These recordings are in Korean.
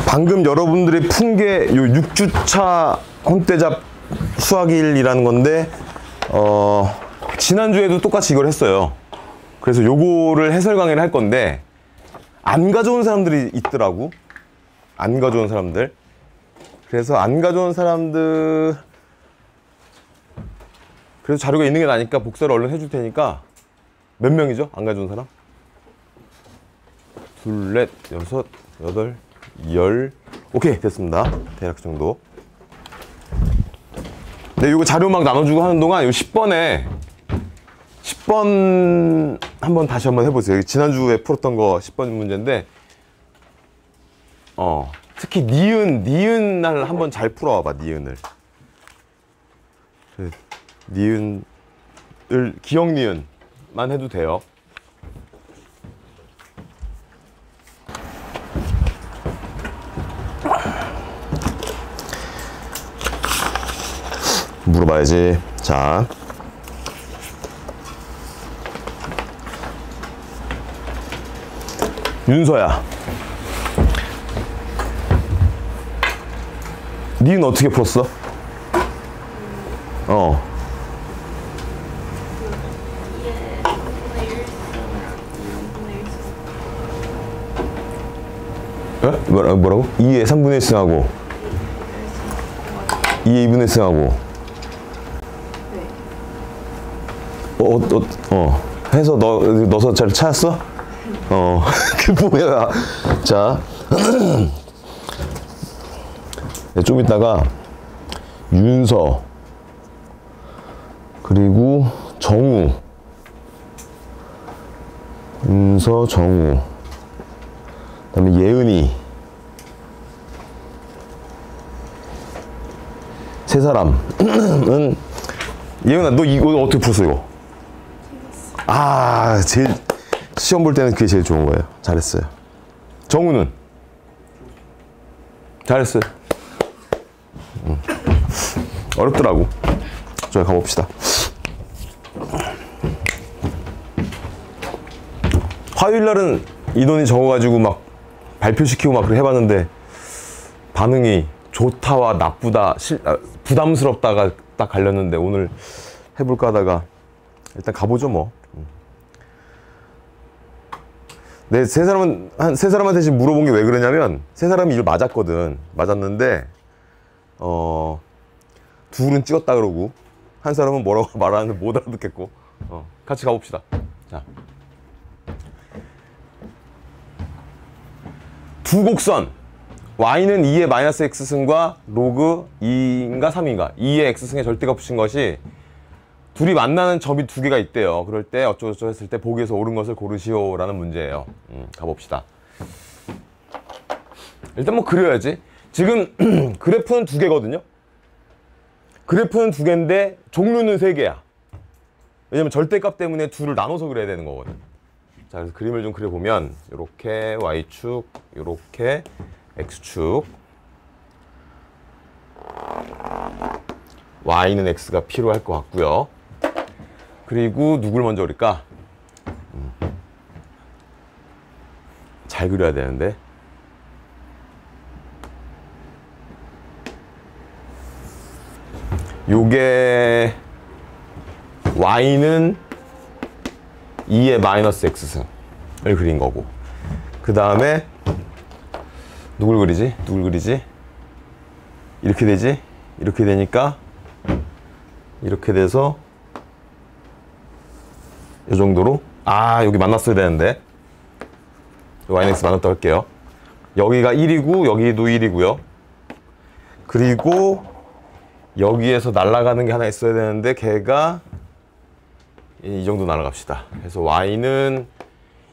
방금 여러분들이 푼 게 요 6주차 혼대잡 수학일이라는 건데 지난주에도 똑같이 이걸 했어요. 그래서 요거를 해설 강의를 할 건데 안 가져온 사람들이 있더라고. 안 가져온 사람들. 그래서 안 가져온 사람들, 그래서 자료가 있는 게 나니까 복사를 얼른 해줄 테니까. 몇 명이죠? 안 가져온 사람? 둘, 넷, 여섯, 여덟, 열. 오케이, 됐습니다. 대략 그 정도. 네, 이거 자료 막 나눠주고 하는 동안 요 10번에 10번 다시 한번 해보세요. 지난주에 풀었던 거 10번 문제인데 특히 니은 날 한번 잘 풀어와봐. 니은을 기억 니은만 해도 돼요. 물어봐야지. 자, 윤서야, 니는 어떻게 풀었어? 뭐라고? 2의 3분의 1승하고 2의 2분의 1승하고 해서 넣어서 잘 찾았어? 그 뭐야. 자, 좀 이따가 윤서, 그리고 정우, 윤서, 정우, 그 다음에 예은이, 세 사람은 예은아, 너 이거 어떻게 풀었어, 이거? 제일 시험 볼 때는 그게 제일 좋은 거예요. 잘했어요. 정우는? 잘했어요. 어렵더라고. 저희 가봅시다. 화요일날은 인원이 적어가지고 막 발표시키고 막 그렇게 해봤는데 반응이 좋다와 나쁘다, 부담스럽다가 딱 갈렸는데 오늘 해볼까 하다가 일단 가보죠 뭐. 네, 세 사람한테 지금 물어본 게 왜 그러냐면 세 사람이 이걸 맞았는데 둘은 찍었다 그러고 한 사람은 뭐라고 말하는데 못 알아듣겠고. 같이 가봅시다. 자, 두 곡선 y는 2의 마이너스 x승과 로그 2인가 3인가 2의 x승의 절대값 붙인 것이 둘이 만나는 점이 두 개가 있대요. 그럴 때 어쩌고저쩌고 했을 때 보기에서 옳은 것을 고르시오 라는 문제예요. 가봅시다. 일단 뭐 그려야지. 지금 그래프는 두 개거든요. 그래프는 두 개인데 종류는 세 개야. 왜냐면 절대값 때문에 둘을 나눠서 그려야 되는 거거든. 자, 그래서 그림을 좀 그려보면 이렇게 y축, 이렇게 x축, y는 x가 필요할 것 같고요. 그리고 누굴 먼저 그릴까? 잘 그려야 되는데. 요게 y는 2의 마이너스 x승을 그린 거고, 그 다음에 누굴 그리지? 이렇게 되지? 이렇게 되니까 이렇게 돼서 이 정도로. 여기 만났어야 되는데 y는 x 만났다고 할게요. 여기가 1이고 여기도 1이고요. 그리고 여기에서 날아가는 게 하나 있어야 되는데 걔가 이 정도 날아갑시다. 그래서 y는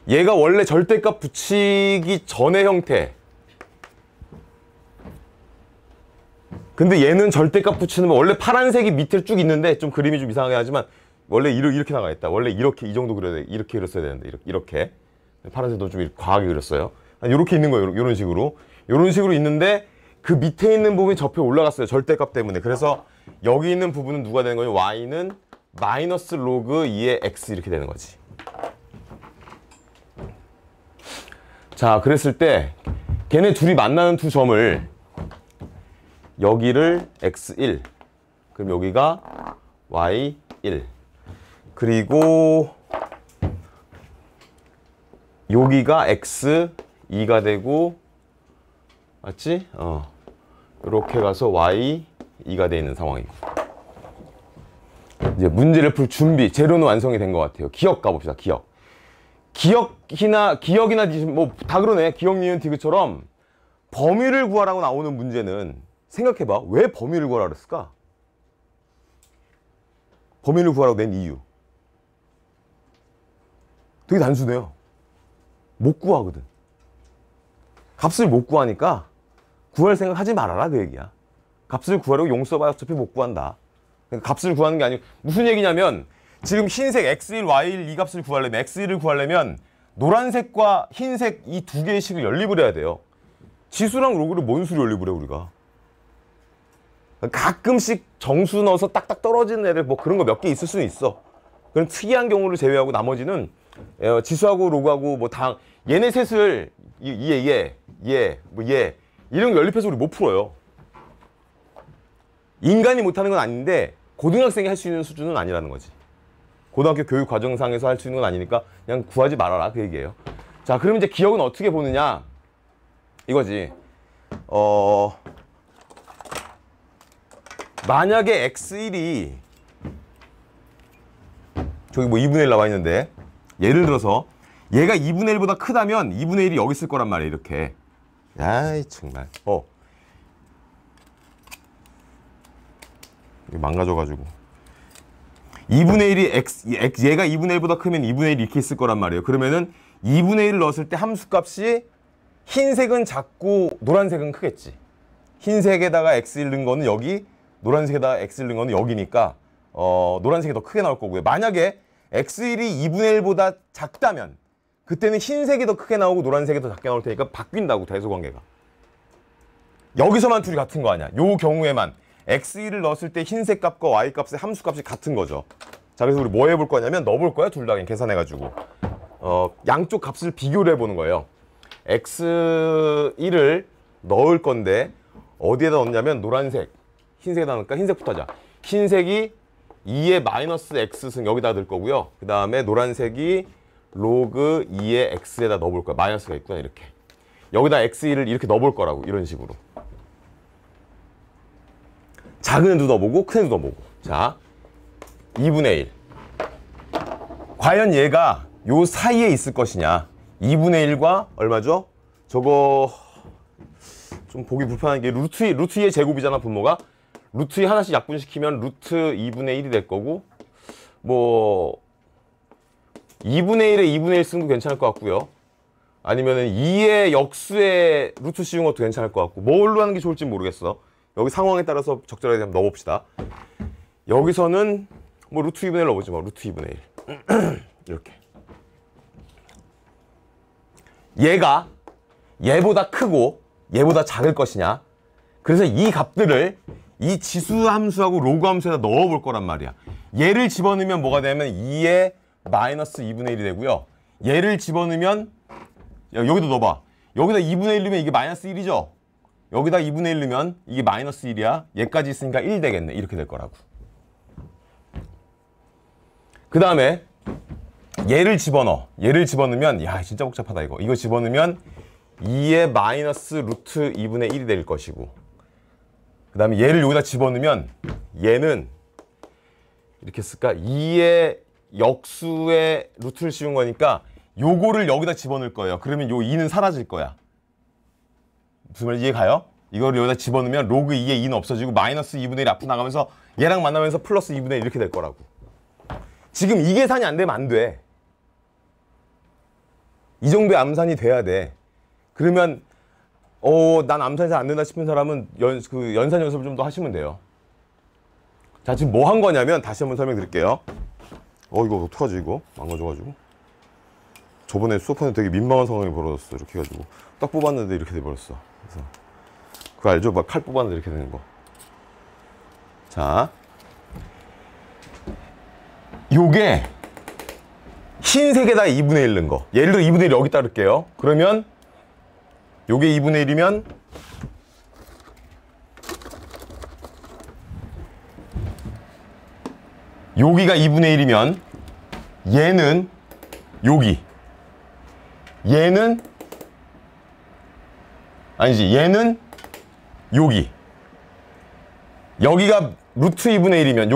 얘가 원래 절대값 붙이기 전의 형태. 근데 얘는 절대값 붙이는 거 원래 파란색이 밑에 쭉 있는데 좀 그림이 좀 이상하게 하지만 원래 이렇게 나가있다. 원래 이렇게 이 정도 그려야 돼. 이렇게 그렸어야 되는데 이렇게 파란색도 좀 과하게 그렸어요. 이렇게 있는 거예요. 이런 식으로 있는데 그 밑에 있는 부분이 접혀 올라갔어요. 절대값 때문에. 그래서 여기 있는 부분은 누가 되는 거예요? y는 마이너스 로그 2의 x 이렇게 되는 거지. 자, 그랬을 때 걔네 둘이 만나는 두 점을 여기를 x1 그럼 여기가 y1 그리고 여기가 x2가 되고 맞지? 이렇게 가서 y2가 되어 있는 상황이고 이제 문제를 풀 준비 재료는 완성이 된 것 같아요. 기억 가봅시다. 기억이나 뭐 다 그러네. 기억, 니은, 디귿처럼 범위를 구하라고 나오는 문제는 생각해봐. 왜 범위를 구하라 그랬을까? 범위를 구하라고 낸 이유 되게 단순해요. 못 구하거든. 값을 못 구하니까 구할 생각 하지 말아라 그 얘기야. 값을 구하려고 용 써봐야 어차피 못 구한다. 그러니까 값을 구하는 게 아니고 무슨 얘기냐면 지금 흰색 x1, y1 이 값을 구하려면 x1을 구하려면 노란색과 흰색 이 두 개의 식을 연립을 해야 돼요. 지수랑 로그를 뭔 수로 연립을 해 우리가. 가끔씩 정수 넣어서 딱딱 떨어지는 애들 뭐 그런 거 몇 개 있을 수는 있어. 그런 특이한 경우를 제외하고 나머지는 지수하고 로그하고 뭐 다 얘네 셋을 얘 이런 거 연립해서 우리 못 풀어요. 인간이 못하는 건 아닌데 고등학생이 할 수 있는 수준은 아니라는 거지. 고등학교 교육 과정상에서 할 수 있는 건 아니니까 그냥 구하지 말아라 그 얘기예요. 자, 그럼 이제 기억은 어떻게 보느냐 이거지. 만약에 x1이 저기 뭐 2분의 1 나와 있는데 예를 들어서 얘가 2분의 1보다 크다면 2분의 1이 여기 있을 거란 말이에요. 이렇게. 아이 정말 망가져가지고 2분의 1이 얘가 2분의 1보다 크면 2분의 1이 이렇게 있을 거란 말이에요. 그러면은 2분의 1을 넣었을 때 함수값이 흰색은 작고 노란색은 크겠지. 흰색에다가 x1 넣은 거는 여기, 노란색에다가 x1 넣은 거는 여기니까 노란색이 더 크게 나올 거고요. 만약에 x1이 2분의 1보다 작다면 그때는 흰색이 더 크게 나오고 노란색이 더 작게 나올 테니까 바뀐다고 대소관계가. 여기서만 둘이 같은 거 아니야. 요 경우에만 x1을 넣었을 때 흰색 값과 y 값의 함수 값이 같은 거죠. 자, 그래서 우리 뭐 해볼 거냐면 넣어볼 거야. 둘 다 그냥 계산해가지고 양쪽 값을 비교를 해보는 거예요. x1을 넣을 건데 어디에다 넣냐면 노란색, 흰색에다 넣을까? 흰색부터 하자. 흰색이 2의 마이너스 x승 여기다 넣을 거고요. 그 다음에 노란색이 로그 2의 x에다 넣어볼 거야. 마이너스가 있구나 이렇게. 여기다 x1을 이렇게 넣어볼 거라고 이런 식으로. 작은 애도 넣어보고 큰 애도 넣어보고. 자, 2분의 1. 과연 얘가 요 사이에 있을 것이냐. 2분의 1과 얼마죠? 저거 좀 보기 불편한 게 루트 2의 제곱이잖아 분모가. 루트 2 하나씩 약분시키면 루트 2분의 1이 될 거고 뭐 2분의 1에 2분의 1 쓰는 거 괜찮을 것 같고요. 아니면은 2의 역수에 루트 씌운 것도 괜찮을 것 같고 뭘로 하는 게 좋을지 모르겠어. 여기 상황에 따라서 적절하게 한번 넣어봅시다. 여기서는 뭐 루트 2분의 1 넣어보지 뭐 루트 2분의 1 이렇게. 얘가 얘보다 크고 얘보다 작을 것이냐. 그래서 이 값들을 이 지수 함수하고 로그 함수에다 넣어볼 거란 말이야. 얘를 집어넣으면 뭐가 되냐면 2의 마이너스 2분의 1이 되고요. 얘를 집어넣으면 여기다 넣어봐. 여기다 2분의 1 넣으면 이게 마이너스 1이죠. 여기다 2분의 1 넣으면 이게 마이너스 1이야. 얘까지 있으니까 1 되겠네. 이렇게 될 거라고. 그 다음에 얘를 집어넣어. 얘를 집어넣으면 야 진짜 복잡하다 이거. 이거 집어넣으면 2의 마이너스 루트 2분의 1이 될 것이고 그 다음에 얘를 여기다 집어넣으면 얘는 이렇게 쓸까? 2의 역수의 루트를 씌운 거니까 요거를 여기다 집어넣을 거예요. 그러면 요 2는 사라질 거야. 무슨 말인지 이해가요? 이거를 여기다 집어넣으면 로그 2의 2는 없어지고 마이너스 2분의 1 앞으로 나가면서 얘랑 만나면서 플러스 2분의 1 이렇게 될 거라고. 지금 이 계산이 안 되면 안 돼. 이 정도의 암산이 돼야 돼. 그러면 난 암산이 잘 안 된다 싶은 사람은 연산 연습을 좀 더 하시면 돼요. 자, 지금 뭐 한 거냐면 다시 한번 설명드릴게요. 이거 어떡하지 이거? 망가져가지고. 저번에 수업하는데 되게 민망한 상황이 벌어졌어. 이렇게 해가지고 딱 뽑았는데 이렇게 돼버렸어. 그래서 그거 알죠? 막 칼 뽑았는데 이렇게 되는 거. 자, 요게 흰색에다 2분의 1 넣은 거. 예를 들어 2분의 1 여기 따를게요. 그러면 요게 2분의 1이면 여기가 2분의 1이면 얘는 여기, 얘는 아니지, 얘는 여기, 여기가 루트 2분의 1이면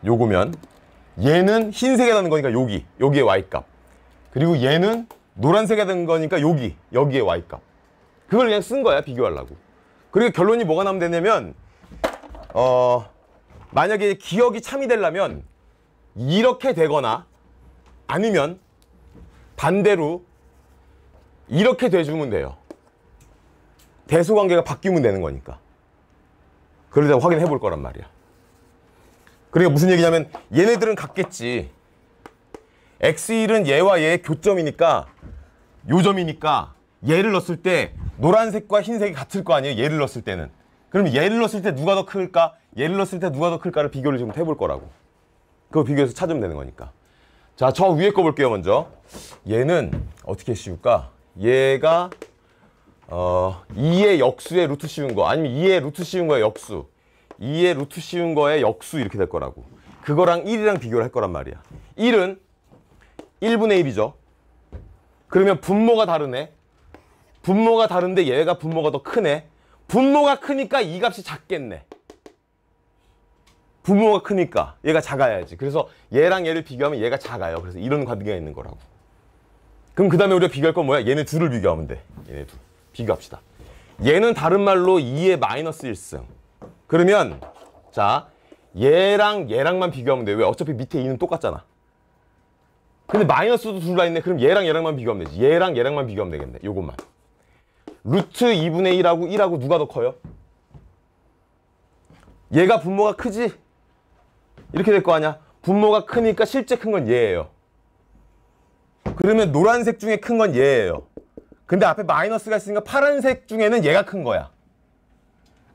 요거면 얘는 흰색에 닿는 거니까 여기에 y값, 그리고 얘는 노란색에 닿는 거니까 여기에 y값. 그걸 그냥 쓴 거야, 비교하려고. 그리고 결론이 뭐가 나면 되냐면 만약에 기억이 참이 되려면 이렇게 되거나 아니면 반대로 이렇게 돼주면 돼요. 대소관계가 바뀌면 되는 거니까. 그러다 확인해 볼 거란 말이야. 그러니까 무슨 얘기냐면 얘네들은 같겠지. x1은 얘와 얘의 교점이니까 요점이니까 얘를 넣었을 때 노란색과 흰색이 같을 거 아니에요, 얘를 넣었을 때는. 그러면 얘를 넣었을 때 누가 더 클까, 얘를 넣었을 때 누가 더 클까를 비교를 좀 해볼 거라고. 그거 비교해서 찾으면 되는 거니까. 자, 저 위에 거 볼게요. 먼저 얘는 어떻게 씌울까? 얘가 2의 역수의 루트 씌운 거, 아니면 2의 루트 씌운 거의 역수, 2의 루트 씌운 거의 역수, 이렇게 될 거라고. 그거랑 1이랑 비교를 할 거란 말이야. 1은 1분의 1이죠. 그러면 분모가 다르네. 분모가 다른데 얘가 분모가 더 크네. 분모가 크니까 이 값이 작겠네. 분모가 크니까 얘가 작아야지. 그래서 얘랑 얘를 비교하면 얘가 작아요. 그래서 이런 관계가 있는 거라고. 그럼 그 다음에 우리가 비교할 건 뭐야? 얘네 둘을 비교하면 돼. 얘네 둘 비교합시다. 얘는 다른 말로 2의 마이너스 1승. 그러면 자, 얘랑만 비교하면 돼. 왜? 어차피 밑에 2는 똑같잖아. 근데 마이너스도 둘 다 있네. 그럼 얘랑만 비교하면 되지. 얘랑만 비교하면 되겠네. 요것만. 루트 2분의 1하고 누가 더 커요? 얘가 분모가 크지? 이렇게 될 거 아니야? 분모가 크니까 실제 큰 건 얘예요. 그러면 노란색 중에 큰 건 얘예요. 근데 앞에 마이너스가 있으니까 파란색 중에는 얘가 큰 거야.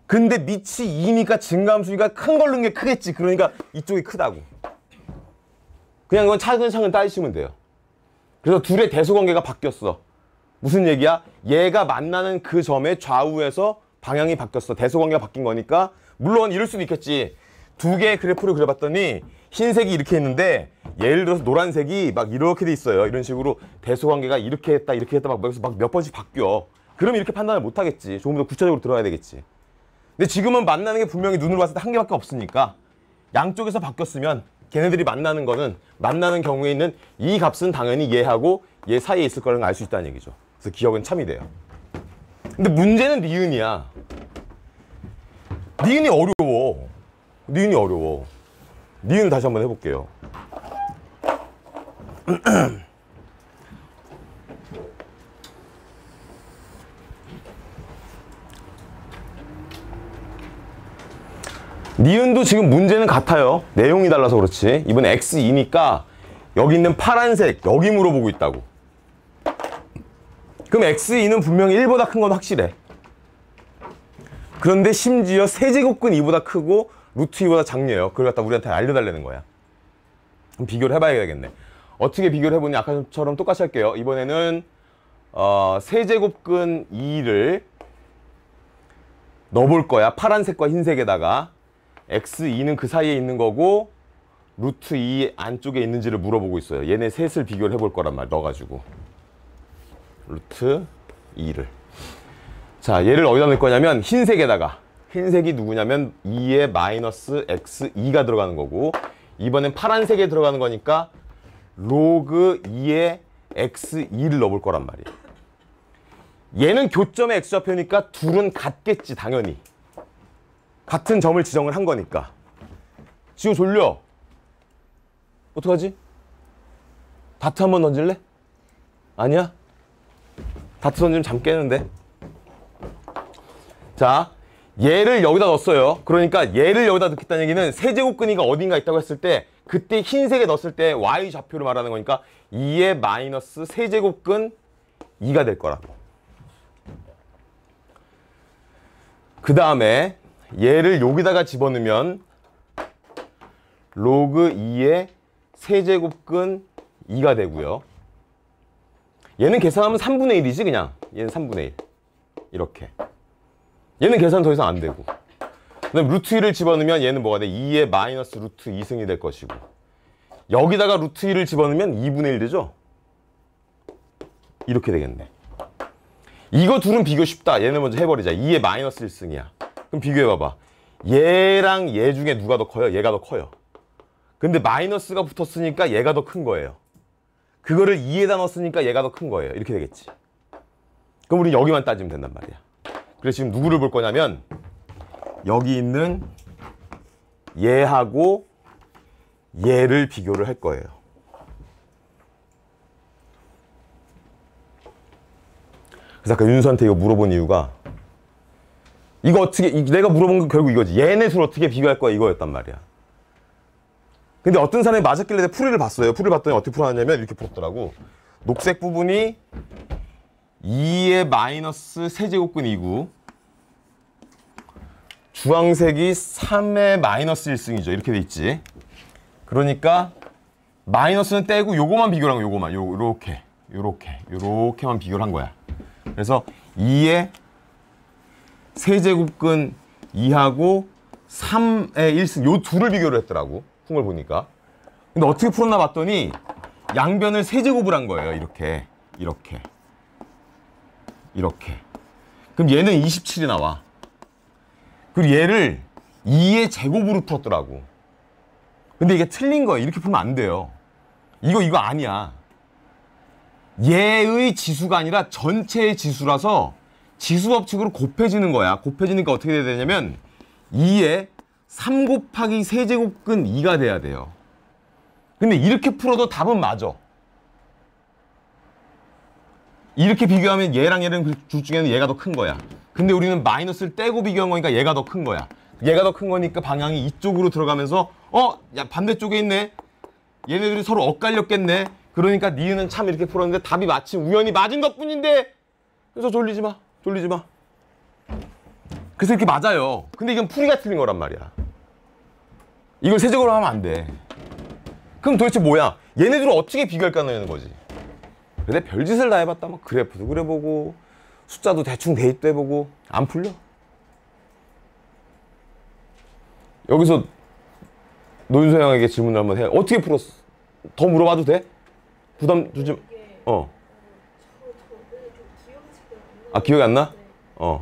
근데 밑이 2니까 증가함수니까 큰 걸 넣은 게 크겠지. 그러니까 이쪽이 크다고. 그냥 그건 차근차근 따지시면 돼요. 그래서 둘의 대소관계가 바뀌었어. 무슨 얘기야? 얘가 만나는 그 점의 좌우에서 방향이 바뀌었어. 대소관계가 바뀐 거니까. 물론 이럴 수도 있겠지. 두 개의 그래프를 그려봤더니 흰색이 이렇게 있는데 예를 들어서 노란색이 막 이렇게 돼 있어요. 이런 식으로 대소관계가 이렇게 했다 막 몇 번씩 바뀌어. 그럼 이렇게 판단을 못 하겠지. 조금 더 구체적으로 들어야 되겠지. 근데 지금은 만나는 게 분명히 눈으로 봤을 때 한 개밖에 없으니까 양쪽에서 바뀌었으면 걔네들이 만나는 경우에 있는 이 값은 당연히 얘하고 얘 사이에 있을 거라는 걸 알 수 있다는 얘기죠. 그래서 기억은 참이 돼요. 근데 문제는 니은이야. 니은이 어려워. 니은을 다시 한번 해볼게요. 니은도 지금 문제는 같아요. 내용이 달라서 그렇지. 이번 x2니까 여기 있는 파란색 여기 물어보고 있다고. 그럼 x2는 분명히 1보다 큰 건 확실해. 그런데 심지어 세제곱근 2보다 크고 루트 2보다 작네요. 그걸 갖다 우리한테 알려달라는 거야. 그럼 비교를 해봐야 되겠네. 어떻게 비교를 해보니 아까처럼 똑같이 할게요. 이번에는 세제곱근 2를 넣어볼 거야. 파란색과 흰색에다가 x2는 그 사이에 있는 거고 루트 2 안쪽에 있는지를 물어보고 있어요. 얘네 셋을 비교를 해볼 거란 말 넣어가지고 루트 2를. 자, 얘를 어디다 넣을 거냐면 흰색에다가. 흰색이 누구냐면 2의 마이너스 x2가 들어가는 거고 이번엔 파란색에 들어가는 거니까 로그 2의 x2를 넣어볼 거란 말이에요. 얘는 교점의 x좌표니까 둘은 같겠지, 당연히. 같은 점을 지정을 한 거니까. 지우 졸려. 어떡하지? 다트 한번 던질래? 아니야? 다트 던지면 잠 깨는데. 자, 얘를 여기다 넣었어요. 그러니까 얘를 여기다 넣겠다는 얘기는 세제곱근이가 어딘가 있다고 했을 때 그때 흰색에 넣었을 때 y좌표를 말하는 거니까 2의 마이너스 세제곱근 2가 될 거라고. 그 다음에 얘를 여기다가 집어넣으면 로그 2의 세제곱근 2가 되고요. 얘는 계산하면 3분의 1이지 그냥. 얘는 3분의 1. 이렇게. 얘는 계산 더 이상 안 되고. 그다음 루트 2를 집어넣으면 얘는 뭐가 돼? 2의 마이너스 루트 2승이 될 것이고, 여기다가 루트 2를 집어넣으면 2분의 1 되죠? 이렇게 되겠네. 이거 둘은 비교 쉽다. 얘는 먼저 해버리자. 2의 마이너스 1승이야. 그럼 비교해봐봐. 얘랑 얘 중에 누가 더 커요? 얘가 더 커요. 근데 마이너스가 붙었으니까 얘가 더 큰 거예요. 그거를 2에다 넣었으니까 얘가 더 큰 거예요. 이렇게 되겠지. 그럼 우리 여기만 따지면 된단 말이야. 그래서 지금 누구를 볼 거냐면 여기 있는 얘하고 얘를 비교를 할 거예요. 그래서 아까 윤수한테 이거 물어본 이유가, 이거 어떻게, 내가 물어본 건 결국 이거지. 얘네 둘 어떻게 비교할 거야, 이거였단 말이야. 근데 어떤 사람이 맞았길래 내가 풀이를 봤어요. 풀이를 봤더니 어떻게 풀어놨냐면 이렇게 풀었더라고. 녹색 부분이 2의 마이너스 세제곱근 2고, 주황색이 3의 마이너스 1승이죠. 이렇게 돼 있지. 그러니까 마이너스는 떼고 요거만 비교를 한 거야. 요거만. 요렇게만 비교를 한 거야. 그래서 2의 세제곱근 2하고 3의 1승, 요 둘을 비교를 했더라고. 푼 걸 보니까. 근데 어떻게 풀었나 봤더니 양변을 세제곱을 한 거예요. 이렇게. 그럼 얘는 27이 나와. 그리고 얘를 2의 제곱으로 풀었더라고. 근데 이게 틀린 거예요. 이렇게 풀면 안 돼요. 이거 아니야. 얘의 지수가 아니라 전체의 지수라서 지수 법칙으로 곱해지는 거야. 곱해지니까 어떻게 돼야 되냐면 2에 3 곱하기 세제곱근 2가 돼야 돼요. 근데 이렇게 풀어도 답은 맞아. 이렇게 비교하면 얘랑 얘랑 둘 중에는 얘가 더 큰 거야. 근데 우리는 마이너스를 떼고 비교한 거니까 얘가 더 큰 거야. 얘가 더 큰 거니까 방향이 이쪽으로 들어가면서 야 반대쪽에 있네. 얘네들이 서로 엇갈렸겠네. 그러니까 니은은 참 이렇게 풀었는데 답이 마침 우연히 맞은 것뿐인데, 그래서 졸리지 마. 그래서 이렇게 맞아요. 근데 이건 풀이가 틀린 거란 말이야. 이걸 세제곱으로 하면 안 돼. 그럼 도대체 뭐야? 얘네들을 어떻게 비교할까는 거지. 근데 별짓을 다 해봤다. 막 그래프도 그려보고 숫자도 대충 대입도 해보고 안 풀려. 여기서 노윤서 형에게 질문을 한번 해. 어떻게 풀었어? 더 물어봐도 돼? 부담 주지. 아, 기억이 안 나? 일단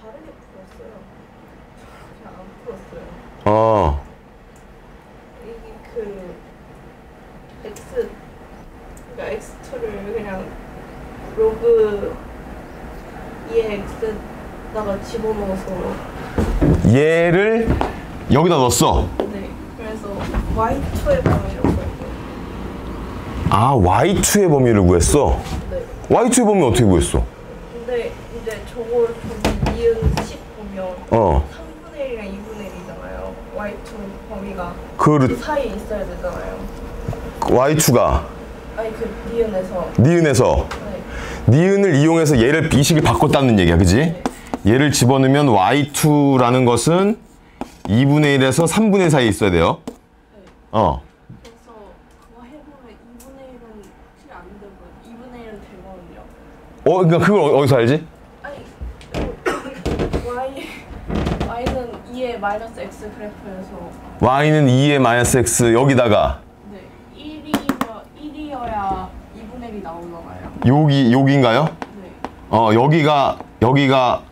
다르게 풀었어요. 그냥 안 풀었어요. 이게 그러니까 x2를 그냥 로그 2의 x에다가 집어넣어서 얘를 여기다 넣었어. 네. 그래서 y2의 범위를 구했어요. 아, y2의 범위를 구했어? 네. y2의 범위 어떻게 구했어? 근데 이제 저기 니은 10 보면 3분의 1이랑 2분의 1이잖아요. y2 범위가 그 사이에 있어야 되잖아요. y2가 아니 니은에서 네. 니은을 이용해서 얘를 비식을 바꿨다는 얘기야, 그지? 네. 얘를 집어넣으면 y2라는 것은 2분의 1에서 3분의 1 사이에 있어야 돼요. 네. 그래서 그거 해보면 2분의 1은 확실히 안 되고요. 2분의 1은 되거든요. 그러니까 그걸 어디서 알지? 아니 y는 2의 마이너스 x 그래프에서 y는 2의 마이너스 x 여기다가 네 1이어야 2분의 1이 나오잖아요. 여기인가요? 네. 여기가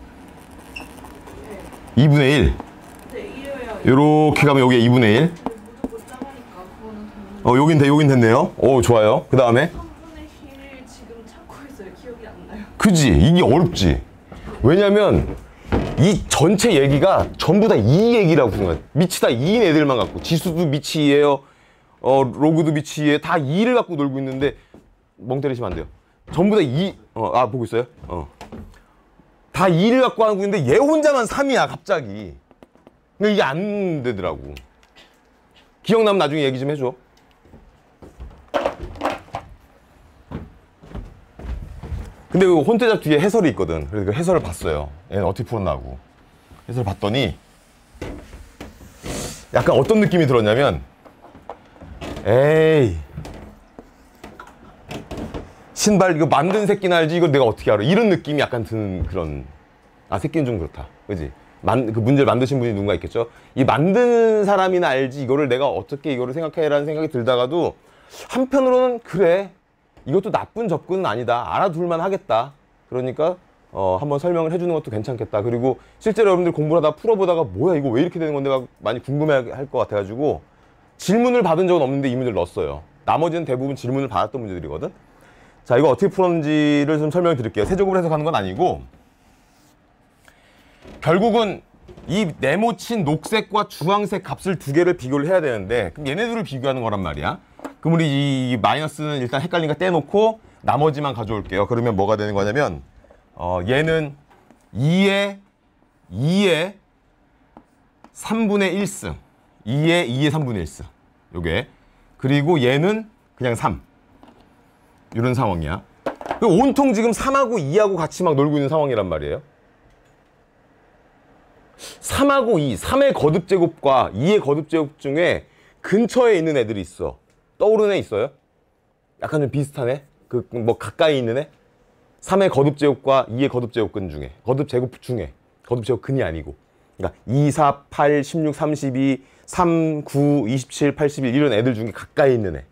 네. 2분의 1. 네 1이어야. 요렇게 가면 여기에 2분의 1. 무조건 작으니까 그거는 되는. 여긴 됐네요. 좋아요. 그 다음에 3분의 1을 지금 찾고 있어요. 기억이 안 나요. 그지? 이게 어렵지. 왜냐면 이 전체 얘기가 전부 다 이 얘기라고 생각해. 밑이 다 2인 애들만 갖고, 지수도 밑이 2예요. 로그도 밑이 2에 다 2를 갖고 놀고 있는데, 멍 때리시면 안 돼요. 전부 다 2, 보고 있어요? 다 2를 갖고 하고 있는데 얘 혼자만 3이야 갑자기. 근데 이게 안 되더라고. 기억나면 나중에 얘기 좀 해줘. 근데 그 혼태자 뒤에 해설이 있거든. 그래서 그 해설을 봤어요. 얘는 어떻게 풀었나 하고. 해설을 봤더니 약간 어떤 느낌이 들었냐면, 에이 신발 이거 만든 새끼는 알지 이걸 내가 어떻게 알아? 이런 느낌이 약간 드는 그런. 아, 새끼는 좀 그렇다. 그지? 그 문제를 만드신 분이 누군가 있겠죠? 이 만드는 사람이나 알지 이거를 내가 어떻게 이거를 생각해라는 생각이 들다가도 한편으로는 그래. 이것도 나쁜 접근은 아니다. 알아둘만 하겠다. 그러니까 한번 설명을 해주는 것도 괜찮겠다. 그리고 실제로 여러분들 공부를 하다 풀어보다가 뭐야 이거 왜 이렇게 되는 건데 막 많이 궁금해할 것 같아가지고 질문을 받은 적은 없는데 이 문제를 넣었어요. 나머지는 대부분 질문을 받았던 문제들이거든. 자, 이거 어떻게 풀었는지를 좀 설명을 드릴게요. 세제곱을 해석하는 건 아니고 결국은 이 네모친 녹색과 주황색 값을 두 개를 비교를 해야 되는데 그럼 얘네들을 비교하는 거란 말이야. 그럼 우리 이 마이너스는 일단 헷갈리니까 떼놓고 나머지만 가져올게요. 그러면 뭐가 되는 거냐면 얘는 2의 3분의 1승 2의 3분의 1승 요게. 그리고 얘는 그냥 3 이런 상황이야. 온통 지금 3하고 2하고 같이 막 놀고 있는 상황이란 말이에요. 3하고 2, 3의 거듭제곱과 2의 거듭제곱 중에 근처에 있는 애들이 있어. 떠오르는 애 있어요? 약간 좀 비슷한 애? 뭐 가까이 있는 애? 3의 거듭제곱과 2의 거듭제곱근 중에, 거듭제곱 중에, 거듭제곱근이 아니고. 그러니까 2, 4, 8, 16, 32, 3, 9, 27, 81 이런 애들 중에 가까이 있는 애.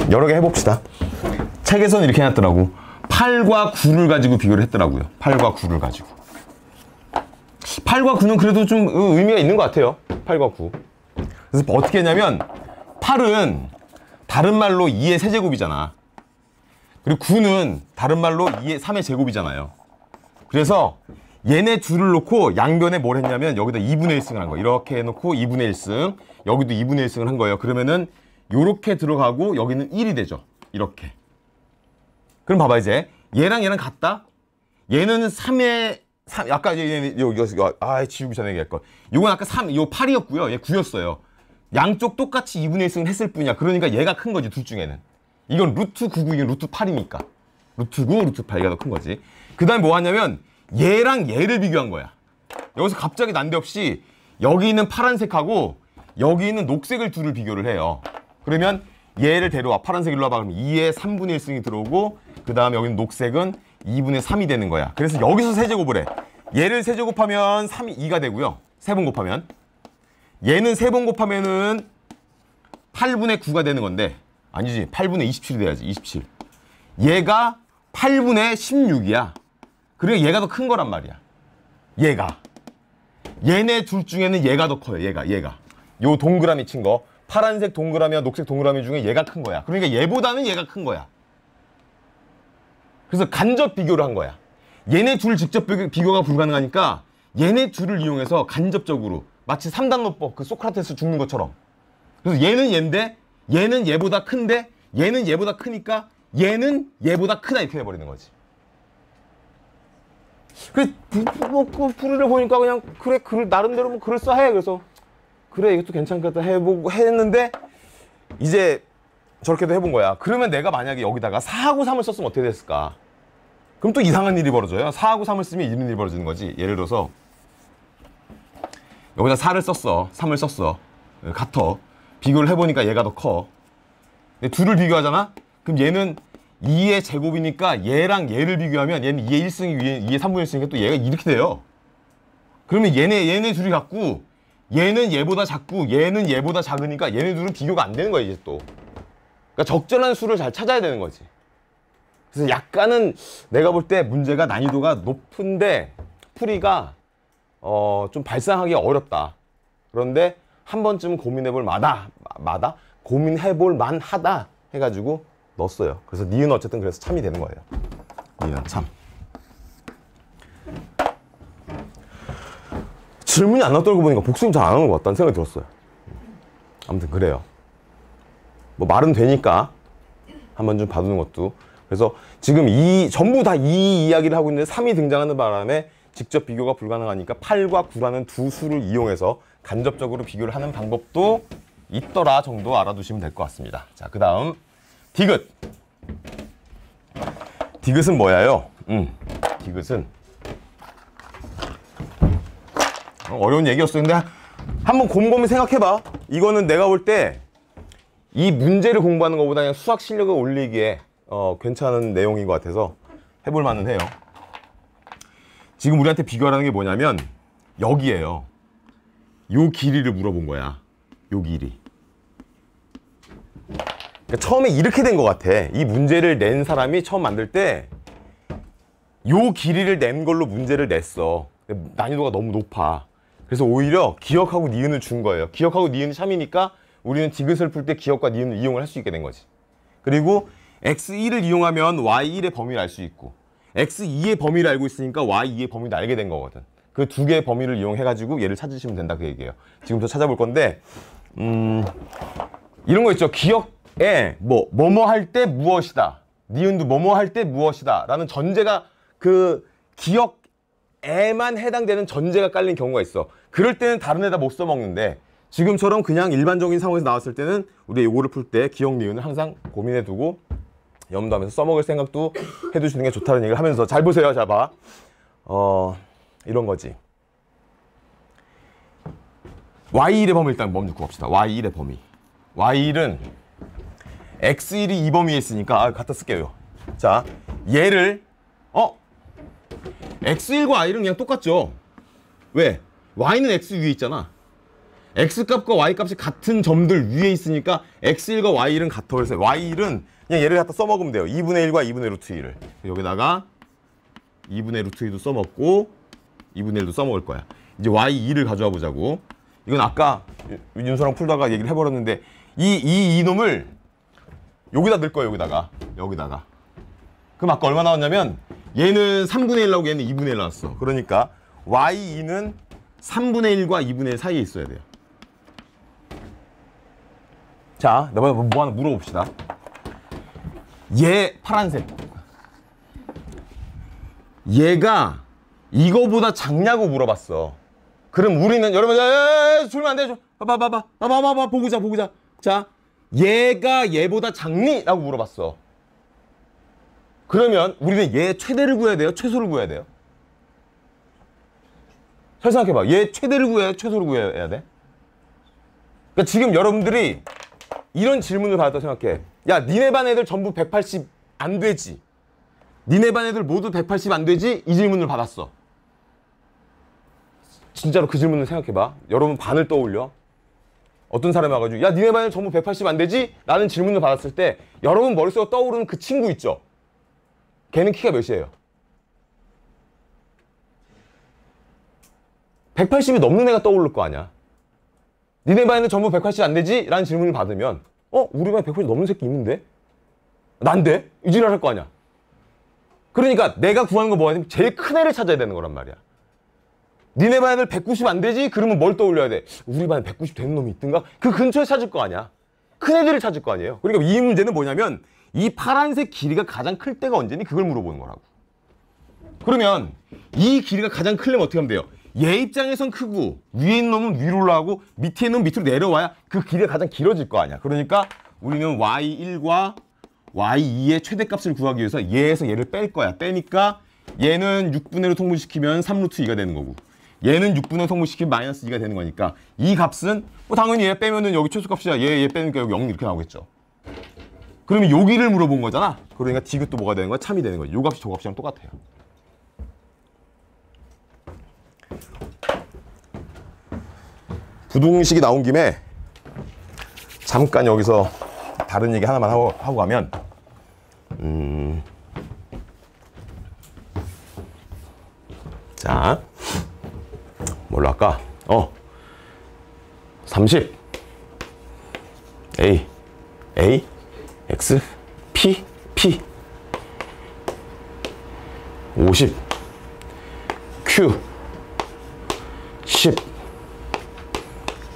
여러 개 해봅시다. 책에서는 이렇게 해놨더라고. 8과 9를 가지고 비교를 했더라고요. 8과 9를 가지고. 8과 9는 그래도 좀 의미가 있는 것 같아요. 8과 9. 그래서 어떻게 했냐면 8은 다른 말로 2의 세제곱이잖아. 그리고 9는 다른 말로 2의 3의 제곱이잖아요. 그래서 얘네 둘을 놓고 양변에 뭘 했냐면 여기다 2분의 1승을 한 거예요. 이렇게 해놓고 2분의 1승, 여기도 2분의 1승을 한 거예요. 그러면은 요렇게 들어가고 여기는 1이 되죠. 이렇게. 그럼 봐봐 이제 얘랑 얘랑 같다? 얘는 3의 3, 아까 지우기 전에 얘기할 걸. 요건 아까 3, 요 8이었고요. 얘 9였어요. 양쪽 똑같이 2분의 1승을 했을 뿐이야. 그러니까 얘가 큰 거지, 둘 중에는. 이건 루트 9고 이건 루트 8이니까. 루트 9, 루트 8, 얘가 더 큰 거지. 그 다음에 뭐 하냐면 얘랑 얘를 비교한 거야. 여기서 갑자기 난데없이 여기 있는 파란색하고 여기 있는 녹색을 둘을 비교를 해요. 그러면 얘를 데려와. 파란색 일로 와봐. 그러면 2의 3분의 1승이 들어오고 그 다음에 여기는 녹색은 2분의 3이 되는 거야. 그래서 여기서 세제곱을 해. 얘를 세제곱하면 3이 2가 되고요. 3번 곱하면. 얘는 3번 곱하면은 8분의 9가 되는 건데 아니지. 8분의 27이 돼야지. 27. 얘가 8분의 16이야. 그리고 얘가 더 큰 거란 말이야. 얘가. 얘네 둘 중에는 얘가 더 커요. 얘가. 요 동그라미 친 거. 파란색 동그라미와 녹색 동그라미 중에 얘가 큰 거야. 그러니까 얘보다는 얘가 큰 거야. 그래서 간접 비교를 한 거야. 얘네 둘 직접 비교가 불가능하니까 얘네 둘을 이용해서 간접적으로 마치 3단노법 그 소크라테스 죽는 것처럼. 그래서 얘는 얘인데 얘는 얘보다 큰데 얘는 얘보다 크니까 얘는 얘보다 크다 이렇게 해버리는 거지. 그래 풀이를 보니까 그냥 그래 나름대로 뭐 그럴싸해. 그래서 그래 이것도 괜찮겠다 해보고 했는데 이제 저렇게도 해본 거야. 그러면 내가 만약에 여기다가 4하고 3을 썼으면 어떻게 됐을까? 그럼 또 이상한 일이 벌어져요. 4하고 3을 쓰면 이런 일이 벌어지는 거지. 예를 들어서 여기다 4를 썼어. 3을 썼어. 같아. 비교를 해보니까 얘가 더 커. 근데 둘을 비교하잖아? 그럼 얘는 2의 제곱이니까 얘랑 얘를 비교하면 얘는 2의 1승이 위에 2의 3분의 1승이니까 또 얘가 이렇게 돼요. 그러면 얘네 둘이 같고 얘는 얘보다 작고 얘는 얘보다 작으니까 얘네 둘은 비교가 안 되는 거야 이제 또. 그러니까 적절한 수를 잘 찾아야 되는 거지. 그래서 약간은 내가 볼 때 문제가 난이도가 높은데 풀이가 좀 발상하기 어렵다. 그런데 한 번쯤은 고민해볼 고민해볼 만하다 해가지고 넣었어요. 그래서 니은 어쨌든 그래서 참이 되는 거예요. 니은 참. 질문이 안 나왔다고 보니까 복습 잘 안 하는 것 같다는 생각이 들었어요. 아무튼 그래요. 뭐 말은 되니까 한번 좀 봐두는 것도. 그래서 지금 전부 다 이 이야기를 하고 있는데 3이 등장하는 바람에 직접 비교가 불가능하니까 8과 9라는 두 수를 이용해서 간접적으로 비교를 하는 방법도 있더라 정도 알아두시면 될 것 같습니다. 자, 그 다음 디귿. 디귿은 뭐야요? 디귿은 어려운 얘기였어. 근데 한번 곰곰이 생각해봐. 이거는 내가 볼 때 이 문제를 공부하는 것보다 그냥 수학 실력을 올리기에 괜찮은 내용인 것 같아서 해볼 만은 해요. 지금 우리한테 비교하라는 게 뭐냐면 여기에요. 요 길이를 물어본 거야. 요 길이. 그러니까 처음에 이렇게 된 것 같아. 이 문제를 낸 사람이 처음 만들 때 요 길이를 낸 걸로 문제를 냈어. 난이도가 너무 높아. 그래서 오히려 기억하고 니은을 준 거예요. 기억하고 니은이 참이니까 우리는 디귿을 풀 때 기억과 니은을 이용을 할 수 있게 된 거지. 그리고 x1을 이용하면 y1의 범위를 알 수 있고 x2의 범위를 알고 있으니까 y2의 범위도 알게 된 거거든. 그 두 개의 범위를 이용해가지고 얘를 찾으시면 된다 그 얘기예요. 지금부터 찾아볼 건데 이런 거 있죠. 기억에 뭐뭐 할 때 무엇이다. 니은도 뭐뭐 할 때 무엇이다 라는 전제가 그 기억에만 해당되는 전제가 깔린 경우가 있어. 그럴 때는 다른 데다 못 써먹는데 지금처럼 그냥 일반적인 상황에서 나왔을 때는 우리 요거를 풀 때 기억 니은을 항상 고민해 두고 염두하면서 써먹을 생각도 해두시는 게 좋다는 얘기를 하면서 잘 보세요. 자 봐. 이런 거지. y1의 범위 일단 먼저 구합시다. y1의 범위. y1은 x1이 이 범위에 있으니까 갖다 쓸게요. 자, 얘를 x1과 y는 그냥 똑같죠. 왜? y는 x 위에 있잖아. x값과 y값이 같은 점들 위에 있으니까 x1과 y1은 같아. 그래서 y1은 그냥 얘를 갖다 써먹으면 돼요. 2분의 1과 2분의 루트 2를. 여기다가 2분의 루트 2도 써먹고 2분의 1도 써먹을 거야. 이제 y2를 가져와 보자고. 이건 아까 윤서랑 풀다가 얘기를 해버렸는데 이놈을 여기다 넣을 거예요. 여기다가. 그럼 아까 얼마 나왔냐면 얘는 3분의 1 나오고 얘는 2분의 1 나왔어. 그러니까 y2는 3분의 1과 2분의 1 사이에 있어야 돼요. 자, 뭐 하나 물어봅시다. 얘 파란색. 얘가 이거보다 작냐고 물어봤어. 그럼 우리는 여러분 졸면 안 돼. 봐봐 보자. 자, 얘가 얘보다 작니? 라고 물어봤어. 그러면 우리는 얘 최대를 구해야 돼요? 최소를 구해야 돼요? 잘 생각해봐. 얘 최대를 구해야 돼? 최소를 구해야 돼? 그러니까 지금 여러분들이 이런 질문을 받았다고 생각해. 야, 니네 반 애들 전부 180 안 되지? 니네 반 애들 모두 180 안 되지? 이 질문을 받았어. 진짜로 그 질문을 생각해봐. 여러분 반을 떠올려. 어떤 사람이 와가지고 야, 니네 반 애들 전부 180 안 되지? 라는 질문을 받았을 때 여러분 머릿속에 떠오르는 그 친구 있죠? 걔는 키가 몇이에요? 180이 넘는 애가 떠오를 거 아니야. 니네 반에는 전부 180 안 되지? 라는 질문을 받으면 우리 반에 180 넘는 새끼 있는데? 난데? 이 지랄 할 거 아니야. 그러니까 내가 구하는 거 뭐야? 제일 큰 애를 찾아야 되는 거란 말이야. 니네 반 애들 190 안 되지? 그러면 뭘 떠올려야 돼? 우리 반에 190 되는 놈이 있던가? 그 근처에 찾을 거 아니야. 큰 애들을 찾을 거 아니에요. 그러니까 이 문제는 뭐냐면 이 파란색 길이가 가장 클 때가 언제니? 그걸 물어보는 거라고. 그러면 이 길이가 가장 크려면 어떻게 하면 돼요? 얘 입장에선 크고 위에 있는 놈은 위로 올라가고 밑에 있는 놈은 밑으로 내려와야 그 길이가 가장 길어질 거 아니야. 그러니까 우리는 y1과 y2의 최대값을 구하기 위해서 얘에서 얘를 뺄 거야. 빼니까 얘는 6분의 1로 통분시키면 3루트 2가 되는 거고 얘는 6분의 1 통분시키면 마이너스 2가 되는 거니까 이 값은 당연히 얘 빼면은 여기 최소값이야. 얘 빼니까 여기 0 이렇게 나오겠죠. 그러면 여기를 물어본 거잖아. 그러니까 디귿도 뭐가 되는 거야? 참이 되는 거야. 요 값이 저 값이랑 똑같아요. 부동식이 나온 김에 잠깐 여기서 다른 얘기 하나만 하고 가면 자, 뭘로 할까? 30 A X P 50 Q 10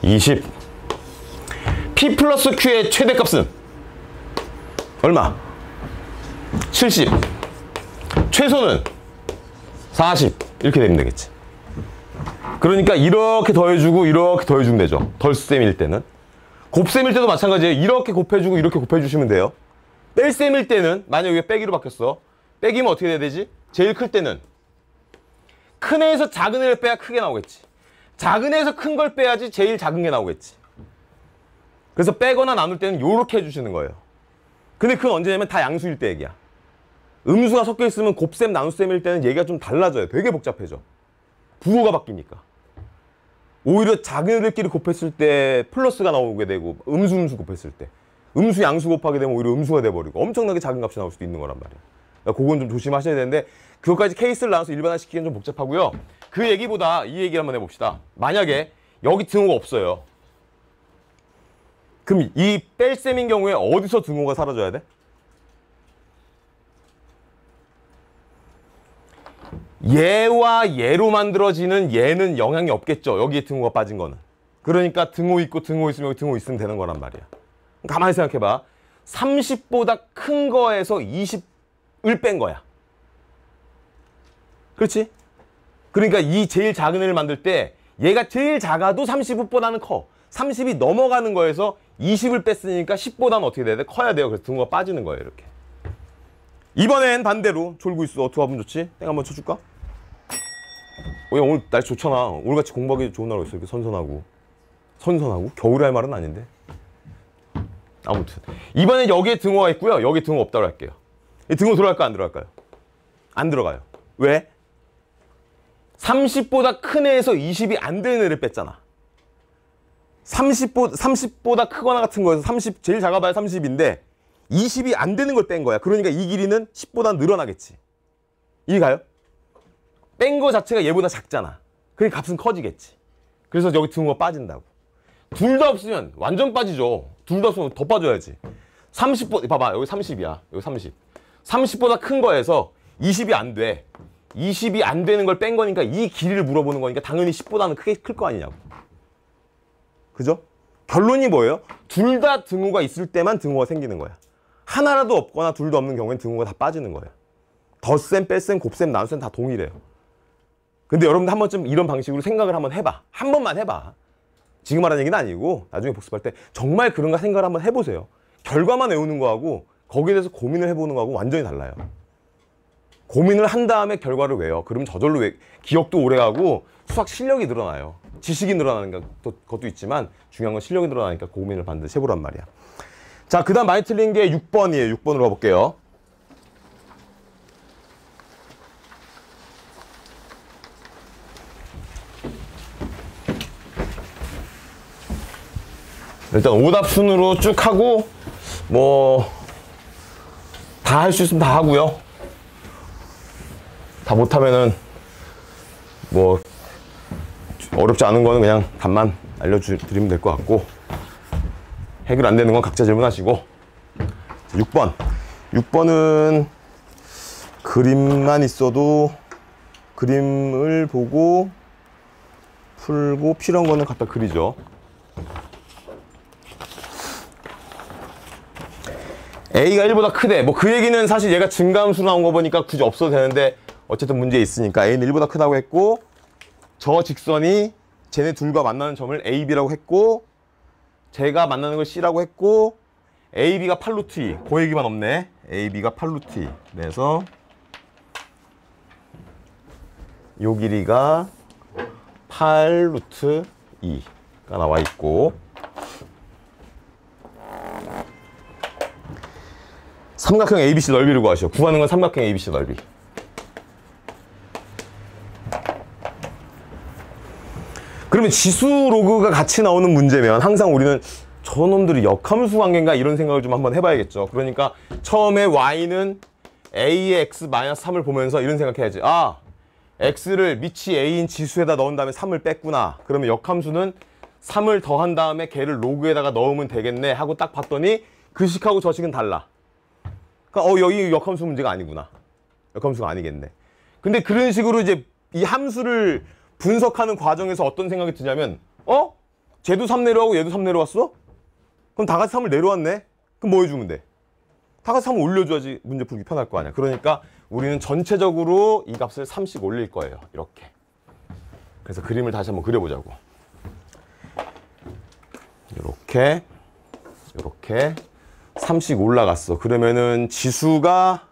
20 P 플러스 Q의 최대값은 얼마? 70 최소는 40 이렇게 되면 되겠지. 그러니까 이렇게 더해주고 이렇게 더해주면 되죠. 덜셈일 때는. 곱셈일 때도 마찬가지예요. 이렇게 곱해주고 이렇게 곱해주시면 돼요. 뺄셈일 때는 만약에 이게 빼기로 바뀌었어. 빼기면 어떻게 돼야 되지? 제일 클 때는 큰 애에서 작은 애를 빼야 크게 나오겠지. 작은 애에서 큰 걸 빼야지 제일 작은 게 나오겠지. 그래서 빼거나 나눌 때는 요렇게 해주시는 거예요. 근데 그건 언제냐면 다 양수일 때 얘기야. 음수가 섞여 있으면 곱셈, 나눗셈일 때는 얘기가 좀 달라져요. 되게 복잡해져. 부호가 바뀌니까. 오히려 작은 애들끼리 곱했을 때 플러스가 나오게 되고 음수 곱했을 때 음수 양수 곱하게 되면 오히려 음수가 돼버리고 엄청나게 작은 값이 나올 수도 있는 거란 말이야. 그러니까 그건 좀 조심하셔야 되는데 그것까지 케이스를 나눠서 일반화시키기는 좀 복잡하고요. 그 얘기보다 이 얘기를 한번 해봅시다. 만약에 여기 등호가 없어요. 그럼 이 뺄셈인 경우에 어디서 등호가 사라져야 돼? 얘와 얘로 만들어지는 얘는 영향이 없겠죠. 여기에 등호가 빠진 거는. 그러니까 등호 있고 등호 있으면 여기 등호 있으면 되는 거란 말이야. 가만히 생각해봐. 30보다 큰 거에서 20을 뺀 거야. 그렇지? 그러니까 이 제일 작은 애를 만들 때 얘가 제일 작아도 30보다는 커. 30이 넘어가는 거에서 20을 뺐으니까 10보다는 어떻게 돼야 돼? 커야 돼요. 그래서 등호가 빠지는 거예요. 이렇게. 이번엔 반대로 졸고 있어. 어떻게 하면 좋지? 땡 한번 쳐줄까? 야, 오늘 날씨 좋잖아. 오늘같이 공부하기 좋은 날이 있어. 이렇게 선선하고. 선선하고? 겨울에 할 말은 아닌데. 아무튼 이번엔 여기에 등호가 있고요. 여기 등호 없다고 할게요. 이 등호 들어갈까요? 안 들어갈까요? 안 들어가요. 왜? 30보다 큰 애에서 20이 안 되는 애를 뺐잖아. 30보다 크거나 같은 거에서 30 제일 작아봐야 30인데 20이 안 되는 걸 뺀 거야. 그러니까 이 길이는 10보다 늘어나겠지. 이해가요? 뺀 거 자체가 얘보다 작잖아. 그러니까 값은 커지겠지. 그래서 여기 등호가 빠진다고. 둘 다 없으면 완전 빠지죠. 둘 다 없으면 더 빠져야지. 30보다 봐봐. 여기 30이야. 여기 30. 30보다 큰 거에서 20이 안 돼. 20이 안 되는 걸 뺀 거니까 이 길이를 물어보는 거니까 당연히 10보다는 크게 클 거 아니냐고. 그죠? 결론이 뭐예요? 둘 다 등호가 있을 때만 등호가 생기는 거야. 하나라도 없거나 둘도 없는 경우엔 등호가 다 빠지는 거예요. 덧셈, 뺄셈, 곱셈, 나눗셈 다 동일해요. 근데 여러분들 한 번쯤 이런 방식으로 생각을 한번 해봐. 한 번만 해봐. 지금 말하는 얘기는 아니고 나중에 복습할 때 정말 그런가 생각을 한번 해보세요. 결과만 외우는 거하고 거기에 대해서 고민을 해보는 거하고 완전히 달라요. 고민을 한 다음에 결과를 외워. 그러면 저절로 기억도 오래가고 수학 실력이 늘어나요. 지식이 늘어나는 것도 있지만 중요한 건 실력이 늘어나니까 고민을 반드시 해보란 말이야. 자, 그 다음 많이 틀린 게 6번이에요. 6번으로 가볼게요. 일단 오답 순으로 쭉 하고 뭐 다 할 수 있으면 다 하고요. 다 못하면은 뭐 어렵지 않은 거는 그냥 답만 알려드리면 될 것 같고 해결 안 되는 건 각자 질문하시고. 6번 6번은 그림만 있어도 그림을 보고 풀고 필요한 거는 갖다 그리죠. A가 1보다 크대. 뭐 그 얘기는 사실 얘가 증가함수 나온 거 보니까 굳이 없어도 되는데 어쨌든 문제에 있으니까 A는 1보다 크다고 했고 저 직선이 쟤네 둘과 만나는 점을 AB라고 했고 쟤가 만나는 걸 C라고 했고 AB가 8루트 2. 그 얘기만 없네. AB가 8루트 2. 그래서 요 길이가 8루트 2가 나와 있고 삼각형 ABC 넓이를 구하시오. 구하는 건 삼각형 ABC 넓이. 그러면 지수 로그가 같이 나오는 문제면 항상 우리는 저놈들이 역함수 관계인가 이런 생각을 좀 한번 해봐야겠죠. 그러니까 처음에 y는 a의 x-3을 보면서 이런 생각해야지. 아, x를 밑이 a인 지수에다 넣은 다음에 3을 뺐구나. 그러면 역함수는 3을 더한 다음에 걔를 로그에다가 넣으면 되겠네 하고 딱 봤더니 그 식하고 저 식은 달라. 그러니까 여기 역함수 문제가 아니구나. 역함수가 아니겠네. 근데 그런 식으로 이제 이 함수를 분석하는 과정에서 어떤 생각이 드냐면 쟤도 3 내려가고 얘도 3 내려왔어? 그럼 다 같이 3을 내려왔네? 그럼 뭐 해주면 돼? 다 같이 3을 올려줘야지 문제 풀기 편할 거 아니야. 그러니까 우리는 전체적으로 이 값을 3씩 올릴 거예요. 이렇게. 그래서 그림을 다시 한번 그려보자고. 이렇게 3씩 올라갔어. 그러면은 지수가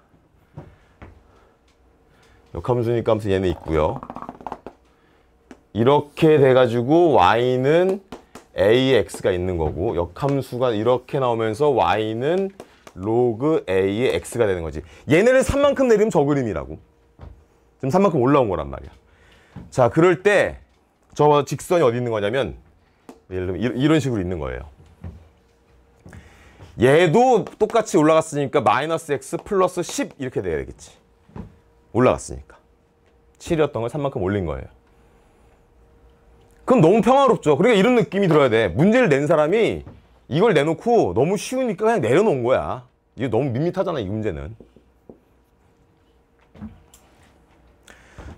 역함수니까 하면서 얘네 있고요. 이렇게 돼가지고 y는 ax가 있는 거고 역함수가 이렇게 나오면서 y는 로그 a의 x가 되는 거지. 얘네를 3만큼 내리면 저 그림이라고. 지금 3만큼 올라온 거란 말이야. 자, 그럴 때 저 직선이 어디 있는 거냐면 예를 들면 이런 식으로 있는 거예요. 얘도 똑같이 올라갔으니까 마이너스 x 플러스 10 이렇게 돼야 되겠지. 올라갔으니까 7이었던 걸 3만큼 올린 거예요. 그럼 너무 평화롭죠. 그러니까 이런 느낌이 들어야 돼. 문제를 낸 사람이 이걸 내놓고 너무 쉬우니까 그냥 내려놓은 거야. 이게 너무 밋밋하잖아, 이 문제는.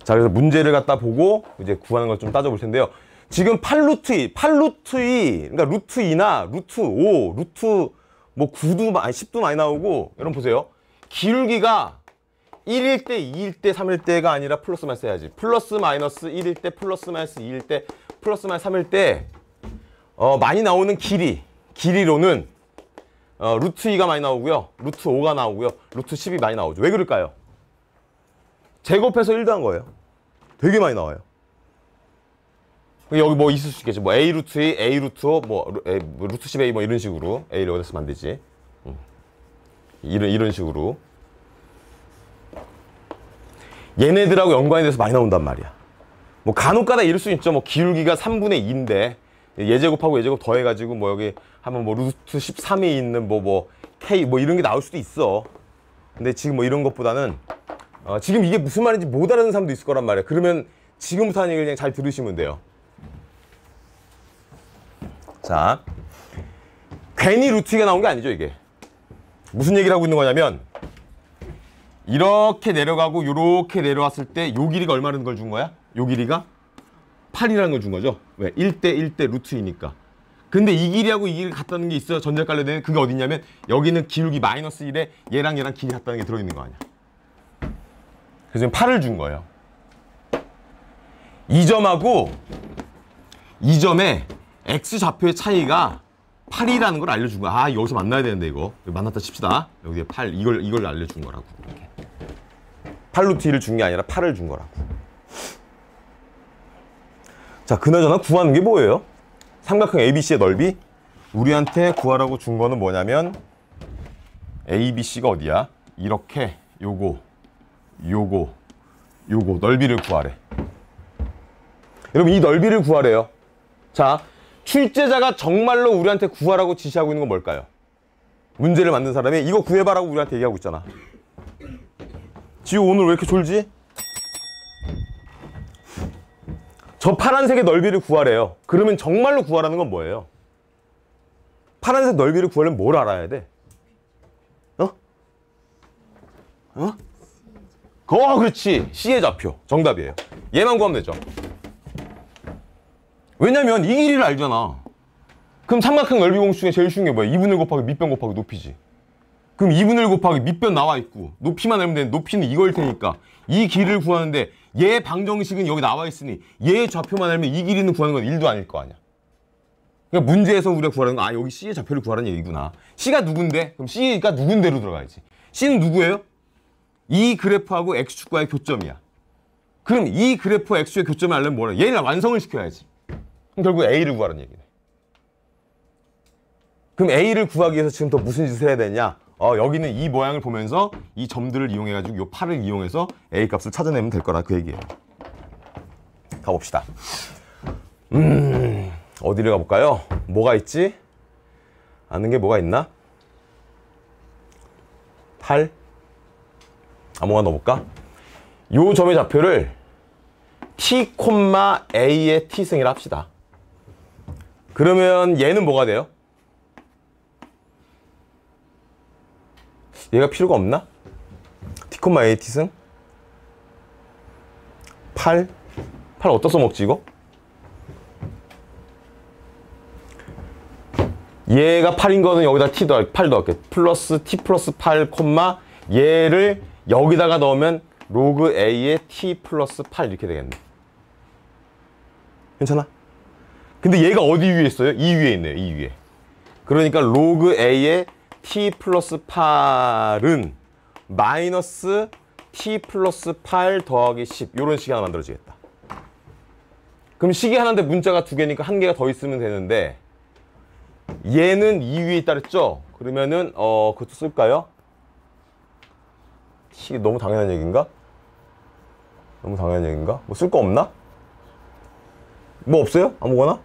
자, 그래서 문제를 갖다 보고 이제 구하는 걸 좀 따져볼 텐데요. 지금 8루트 2, 그러니까 루트 2나 루트 5, 루트 뭐 9도, 아니 10도 많이 나오고, 여러분 보세요. 기울기가 1일 때, 2일 때, 3일 때가 아니라 플러스 마이너스 해야지. 플러스 마이너스 1일 때, 플러스 마이너스 2일 때, 플러스 마이너스 3일 때 많이 나오는 길이로는 루트 2가 많이 나오고요. 루트 5가 나오고요. 루트 10이 많이 나오죠. 왜 그럴까요? 제곱해서 1 더한 거예요. 되게 많이 나와요. 여기 뭐 있을 수 있겠지. 뭐 a 루트 2, a 루트 5, 뭐 루트 10a 뭐 이런 식으로 a를 여기다 쓰면 안 되지. 이런 식으로 얘네들하고 연관이 돼서 많이 나온단 말이야. 뭐 간혹가다 이럴 수 있죠. 뭐 기울기가 3분의 2인데 예제곱하고 예제곱 더해가지고 뭐 여기 하면 뭐 루트 13이 있는 뭐 k 뭐 이런 게 나올 수도 있어. 근데 지금 뭐 이런 것보다는 지금 이게 무슨 말인지 못 알아듣는 사람도 있을 거란 말이야. 그러면 지금부터 하는 얘기를 그냥 잘 들으시면 돼요. 자, 괜히 루트 2가 나온 게 아니죠, 이게. 무슨 얘기를 하고 있는 거냐면 이렇게 내려가고 이렇게 내려왔을 때 요 길이가 얼마라는 걸 준 거야? 요 길이가 8이라는 걸 준 거죠. 왜? 1대 1대 루트 2니까. 근데 이 길이하고 이 길이 같다는 게 있어요. 전자 깔려야 그게 어디냐면 여기는 기울기 마이너스 1에 얘랑 길이 같다는 게 들어있는 거 아니야. 그래서 8을 준 거예요. 이 점하고 이 점의 x좌표의 차이가 8이라는 걸 알려준 거야. 아, 여기서 만나야 되는데 이거. 만났다 칩시다. 여기에 8, 이걸 알려준 거라고. 이렇게. 8루트 2를 준 게 아니라 8을 준 거라고. 자, 그나저나 구하는 게 뭐예요? 삼각형 ABC의 넓이? 우리한테 구하라고 준 거는 뭐냐면 ABC가 어디야? 이렇게 요거 넓이를 구하래. 여러분, 이 넓이를 구하래요. 자, 출제자가 정말로 우리한테 구하라고 지시하고 있는 건 뭘까요? 문제를 만든 사람이 이거 구해봐라고 우리한테 얘기하고 있잖아. 지우 오늘 왜 이렇게 졸지? 저 파란색의 넓이를 구하래요. 그러면 정말로 구하라는 건 뭐예요? 파란색 넓이를 구하려면 뭘 알아야 돼? 그렇지. C의 좌표. 정답이에요. 얘만 구하면 되죠. 왜냐면 이 길이를 알잖아. 그럼 삼각형 넓이 공식 중에 제일 쉬운 게 뭐야? 2분의 1 곱하기 밑변 곱하기 높이지. 그럼 2분의 1 곱하기 밑변 나와 있고 높이만 알면 되는데 높이는 이거일 테니까 이 길이를 구하는데 얘 방정식은 여기 나와 있으니 얘 좌표만 알면 이 길이는 구하는 건 1도 아닐 거 아니야. 그러니까 문제에서 우리가 구하는 건 여기 C의 좌표를 구하라는 얘기구나. C가 누군데? 그럼 C가 누군데로 들어가야지. C는 누구예요? 이 그래프하고 X축과의 교점이야. 그럼 이 그래프와 X축의 교점을 알려면 뭐래? 얘를 완성을 시켜야지. 그럼 결국 A를 구하라는 얘기네. 그럼 A를 구하기 위해서 지금 더 무슨 짓을 해야 되냐? 여기는 이 모양을 보면서 이 점들을 이용해가지고 요 팔을 이용해서 A 값을 찾아내면 될 거라 그 얘기예요. 가봅시다. 어디를 가볼까요? 뭐가 있지? 아는 게 뭐가 있나? 8 아무거나 넣어볼까? 요 점의 좌표를 t, a의 t승이라 합시다. 그러면 얘는 뭐가 돼요? 얘가 필요가 없나? t, a의 t승? 8 어디다 써먹지 이거? 얘가 8인 거는 여기다 t 더할 8 넣을게. 플러스 t 플러스 8, 얘를 여기다가 넣으면 로그 a의 t 플러스 8 이렇게 되겠네. 괜찮아? 근데 얘가 어디 위에 있어요? 이 위에 있네요. 이 위에. 그러니까 로그 a의 t 플러스 8은 마이너스 t 플러스 8 더하기 10 이런 식이 하나 만들어지겠다. 그럼 식이 하나인데 문자가 두 개니까 한 개가 더 있으면 되는데 얘는 2 위에 있다 그랬죠? 그러면은 그것도 쓸까요? 식이 너무 당연한 얘기인가? 너무 당연한 얘기인가? 뭐 쓸 거 없나? 뭐 없어요? 아무거나?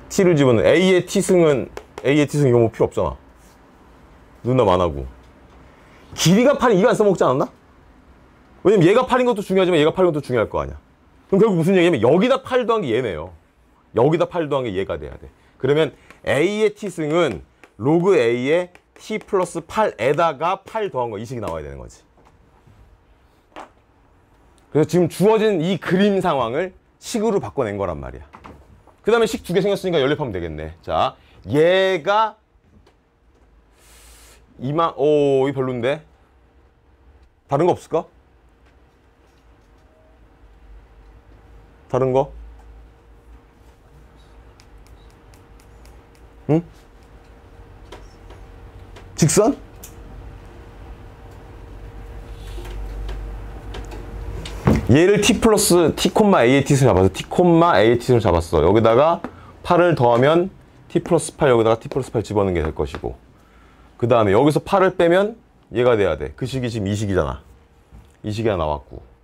t를 집어넣는 a의 t승은 이거 뭐 필요 없잖아. 누나 안 하고. 길이가 8이 이거 안 써먹지 않았나? 왜냐면 얘가 8인 것도 중요하지만 얘가 8인 것도 중요할 거 아니야. 그럼 결국 무슨 얘기냐면 여기다 8 더한 게 얘네요. 여기다 8 더한 게 얘가 돼야 돼. 그러면 a의 t승은 로그 a의 t 플러스 8에다가 8 더한 거 이 식이 나와야 되는 거지. 그래서 지금 주어진 이 그림 상황을 식으로 바꿔낸 거란 말이야. 그 다음에 식 두 개 생겼으니까 연립하면 되겠네. 자, 얘가 이 별론데? 다른 거 없을까? 다른 거? 응? 직선? 얘를 t 플러스 t 콤마 a의 t를 잡았어. t 콤마 a의 t를 잡았어. 여기다가 8을 더하면 t 플러스 8 여기다가 t 플러스 8 집어넣는 게 될 것이고, 그 다음에 여기서 8을 빼면 얘가 돼야 돼. 그 식이 지금 이 식이잖아. 이 식이 하나 나왔고.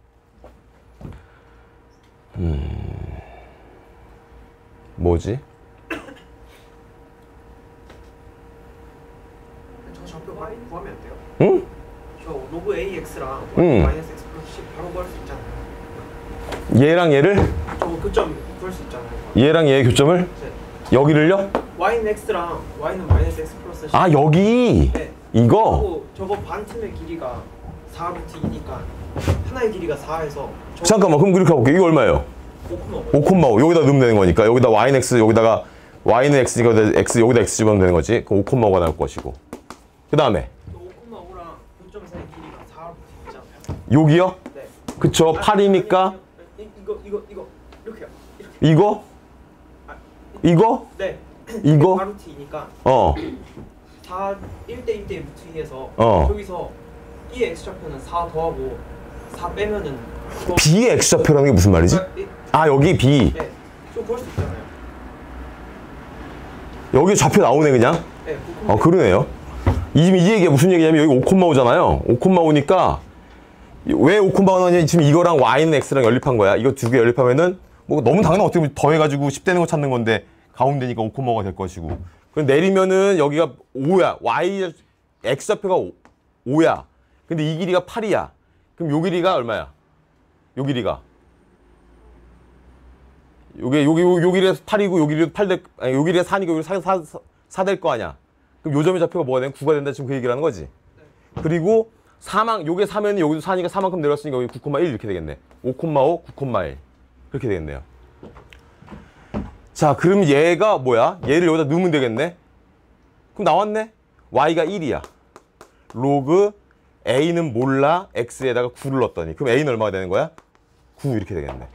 뭐지? 저 좌표 구하면 안 돼요? 응? 저 로그 AX랑 마이너스 X 플러스 10 바로 구할 수 있잖아요. 얘랑 얘를? 저 교점 구할 수 있잖아요. 얘랑 얘의 교점을? 네. 여기를요? Y는 X랑 Y는 마이너스 X 플러스 10. 아, 여기? 네. 이거? 그리고 저거 반틈의 길이가 4루트 2니까 하나의 길이가 4에서 잠깐만, 그럼 그렇게 해볼게. 이거 얼마예요? 5,5. 여기다 넣으면 되는 거니까. 여기다 y는 x, 여기다가 y는 x니까 x, 여기다 x 집어넣으면 되는 거지. 그 5,5가 나올 것이고. 그 다음에 5,5랑 교점 사이 길이가 4루트 있잖아요. 여기요? 네. 그쵸. 8이니까. 이거 이렇게요. 이거? 이거? 네. 이거? 4루트 2니까 4 1대 1대 루트 2에서 저기서 B의 X좌표는 4 더하고 4 빼면은 B의 X좌표라는 게 무슨 말이지? 아, 여기 B. 네, 저 구할 수 있잖아요. 여기 좌표 나오네 그냥? 네, 그러네요. 지금 이 얘기가 무슨 얘기냐면 여기 5,5잖아요. 5,5니까 왜 5,5가 나오냐면 지금 이거랑 Y는 X랑 연립한 거야. 이거 두 개 연립하면은 뭐 너무 당연한 어떻게 보면 더해가지고 10 되는 거 찾는 건데 가운데니까 5,5가 될 것이고. 그럼 내리면은 여기가 5야. Y, X좌표가 5야. 근데 이 길이가 8이야. 그럼 요 길이가 얼마야? 요 길이가. 요 길이가 8이고 요 길이가 8 될, 아니, 요 길이가 4니까 요 4 될 거 아니야. 그럼 요 점의 좌표가 뭐가 되면 9가 된다. 지금 그 얘기를 하는 거지. 그리고 4만, 요게 4면 여기도 4니까 4만큼 내렸으니까 여기 9,1 이렇게 되겠네. 5,5, 9,1. 그렇게 되겠네요. 자, 그럼 얘가 뭐야? 얘를 여기다 넣으면 되겠네? 그럼 나왔네? y가 1이야. 로그 a는 몰라, x에다가 9를 넣었더니. 그럼 a는 얼마가 되는 거야? 9 이렇게 되겠네.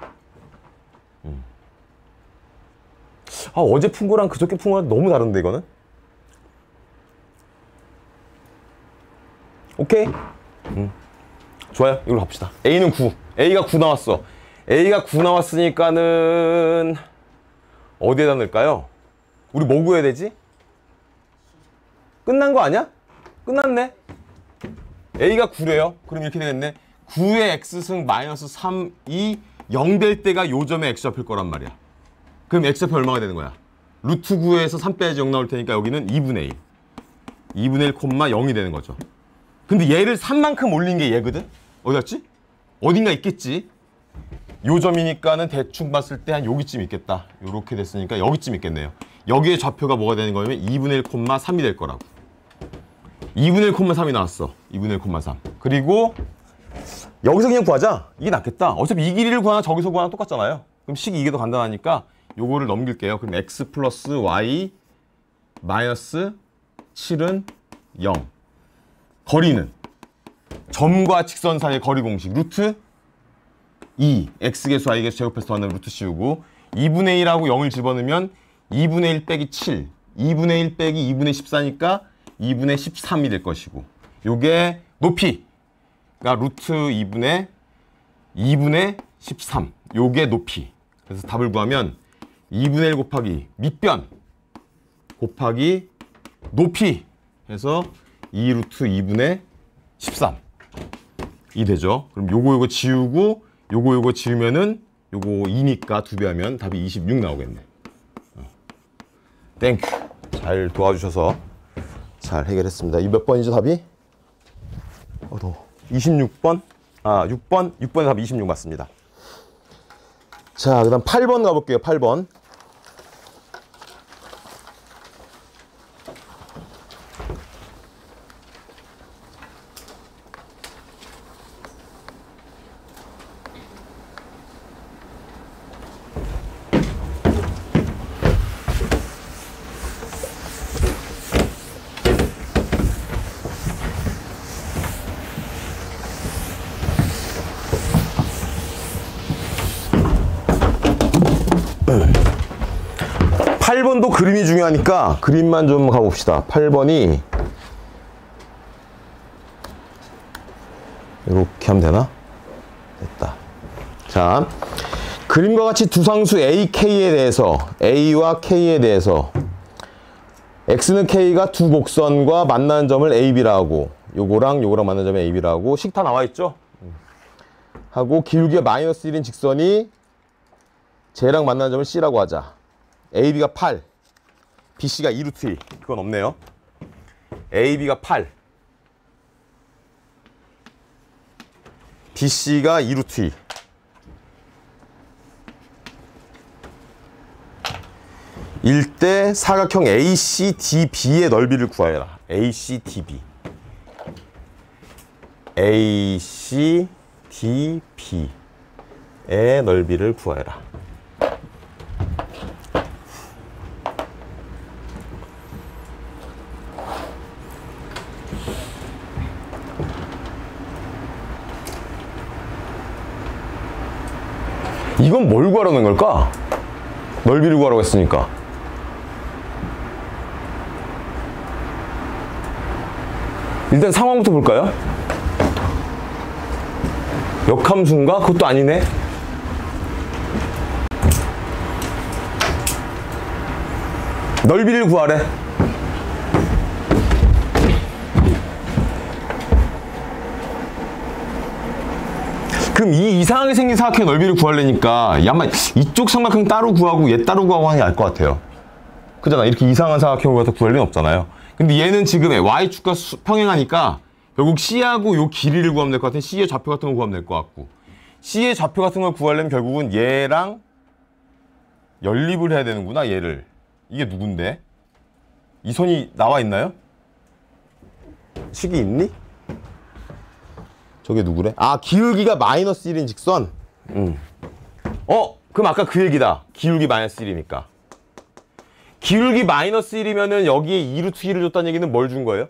아, 어제 푼 거랑 그저께 푼 거랑 너무 다른데, 이거는? 오케이? 좋아요. 이걸로 갑시다. a는 9. a가 9 나왔어. a가 9 나왔으니까는 어디에다 넣을까요? 우리 뭐 구해야 되지? 끝난 거 아니야? 끝났네. a가 9래요. 그럼 이렇게 되겠네. 9의 x승 마이너스 3이 0 될 때가 요 점에 x좌표일 거란 말이야. 그럼 x좌표 얼마가 되는 거야? 루트 9에서 3 빼야지 0 나올 테니까 여기는 2분의 1. 2분의 1, 0이 되는 거죠. 근데 얘를 3만큼 올린 게 얘거든? 어디 갔지? 어딘가 있겠지? 요 점이니까는 대충 봤을 때 한 여기쯤 있겠다. 요렇게 됐으니까 여기쯤 있겠네요. 여기에 좌표가 뭐가 되는 거냐면 2분의 1, 3이 될 거라고. 2분의 1, 3이 나왔어. 2분의 1, 3. 그리고 여기서 그냥 구하자. 이게 낫겠다. 어차피 이 길이를 구하나 저기서 구하나 똑같잖아요. 그럼 식이 이게 더 간단하니까 요거를 넘길게요. 그럼 x 플러스 y 마이너스 7은 0. 거리는 점과 직선 사이의 거리 공식 루트 2 x계수 y계수 제곱해서 더하는 루트 씌우고 2분의 1하고 0을 집어넣으면 2분의 1 빼기 7 2분의 1 빼기 2분의 14니까 2분의 13이 될 것이고 요게 높이가 루트 2분의 13. 요게 높이. 그래서 답을 구하면 2분의 1 곱하기 밑변 곱하기 높이 해서 2 루트 2분의 13. 이 되죠. 그럼 요거 지우고 요거 지우면은 요거 2니까 2배 하면 답이 26 나오겠네. 땡큐. 잘 도와주셔서 잘 해결했습니다. 이 몇 번이죠, 답이? 26번? 6번? 6번의 답이 26 맞습니다. 자, 그 다음 8번 가볼게요. 8번. 팔 번도 그림이 중요하니까 그림만 좀 가봅시다. 8번이 이렇게 하면 되나? 됐다. 자, 그림과 같이 두 상수 A, K에 대해서 A와 K에 대해서 X는 K가 두 곡선과 만나는 점을 A, B라고 요거랑 만나는 점을 A, B라고 식 다 나와 있죠? 하고 기울기가 마이너스 1인 직선이 쟤랑 만나는 점을 C라고 하자. AB가 8, BC가 2 루트 1. 그건 없네요. AB가 8, BC가 2 루트 2. 일대 사각형 ACDB의 넓이를 구하여라. ACDB. ACDB의 넓이를 구하여라. 이건 뭘 구하라는 걸까? 넓이를 구하라고 했으니까. 일단 상황부터 볼까요? 역함수인가? 그것도 아니네. 넓이를 구하래. 그럼 이 이상하게 생긴 사각형의 넓이를 구하려니까 아마 이쪽 삼각형 따로 구하고 얘 따로 구하고 하는 게 나을 것 같아요. 그잖아. 이렇게 이상한 사각형을 갖다 구할 리는 없잖아요. 근데 얘는 지금 Y축과 평행하니까 결국 C하고 요 길이를 구하면 될 것 같아. C의 좌표 같은 걸 구하면 될 것 같고, C의 좌표 같은 걸 구하려면 결국은 얘랑 연립을 해야 되는구나. 얘를. 이게 누군데? 이 선이 나와 있나요? 식이 있니? 저게 누구래? 아, 기울기가 마이너스 1인 직선. 그럼 아까 그 얘기다. 기울기 마이너스 1이니까. 기울기 마이너스 1이면은 여기에 2 루트 1을 줬다는 얘기는 뭘 준 거예요?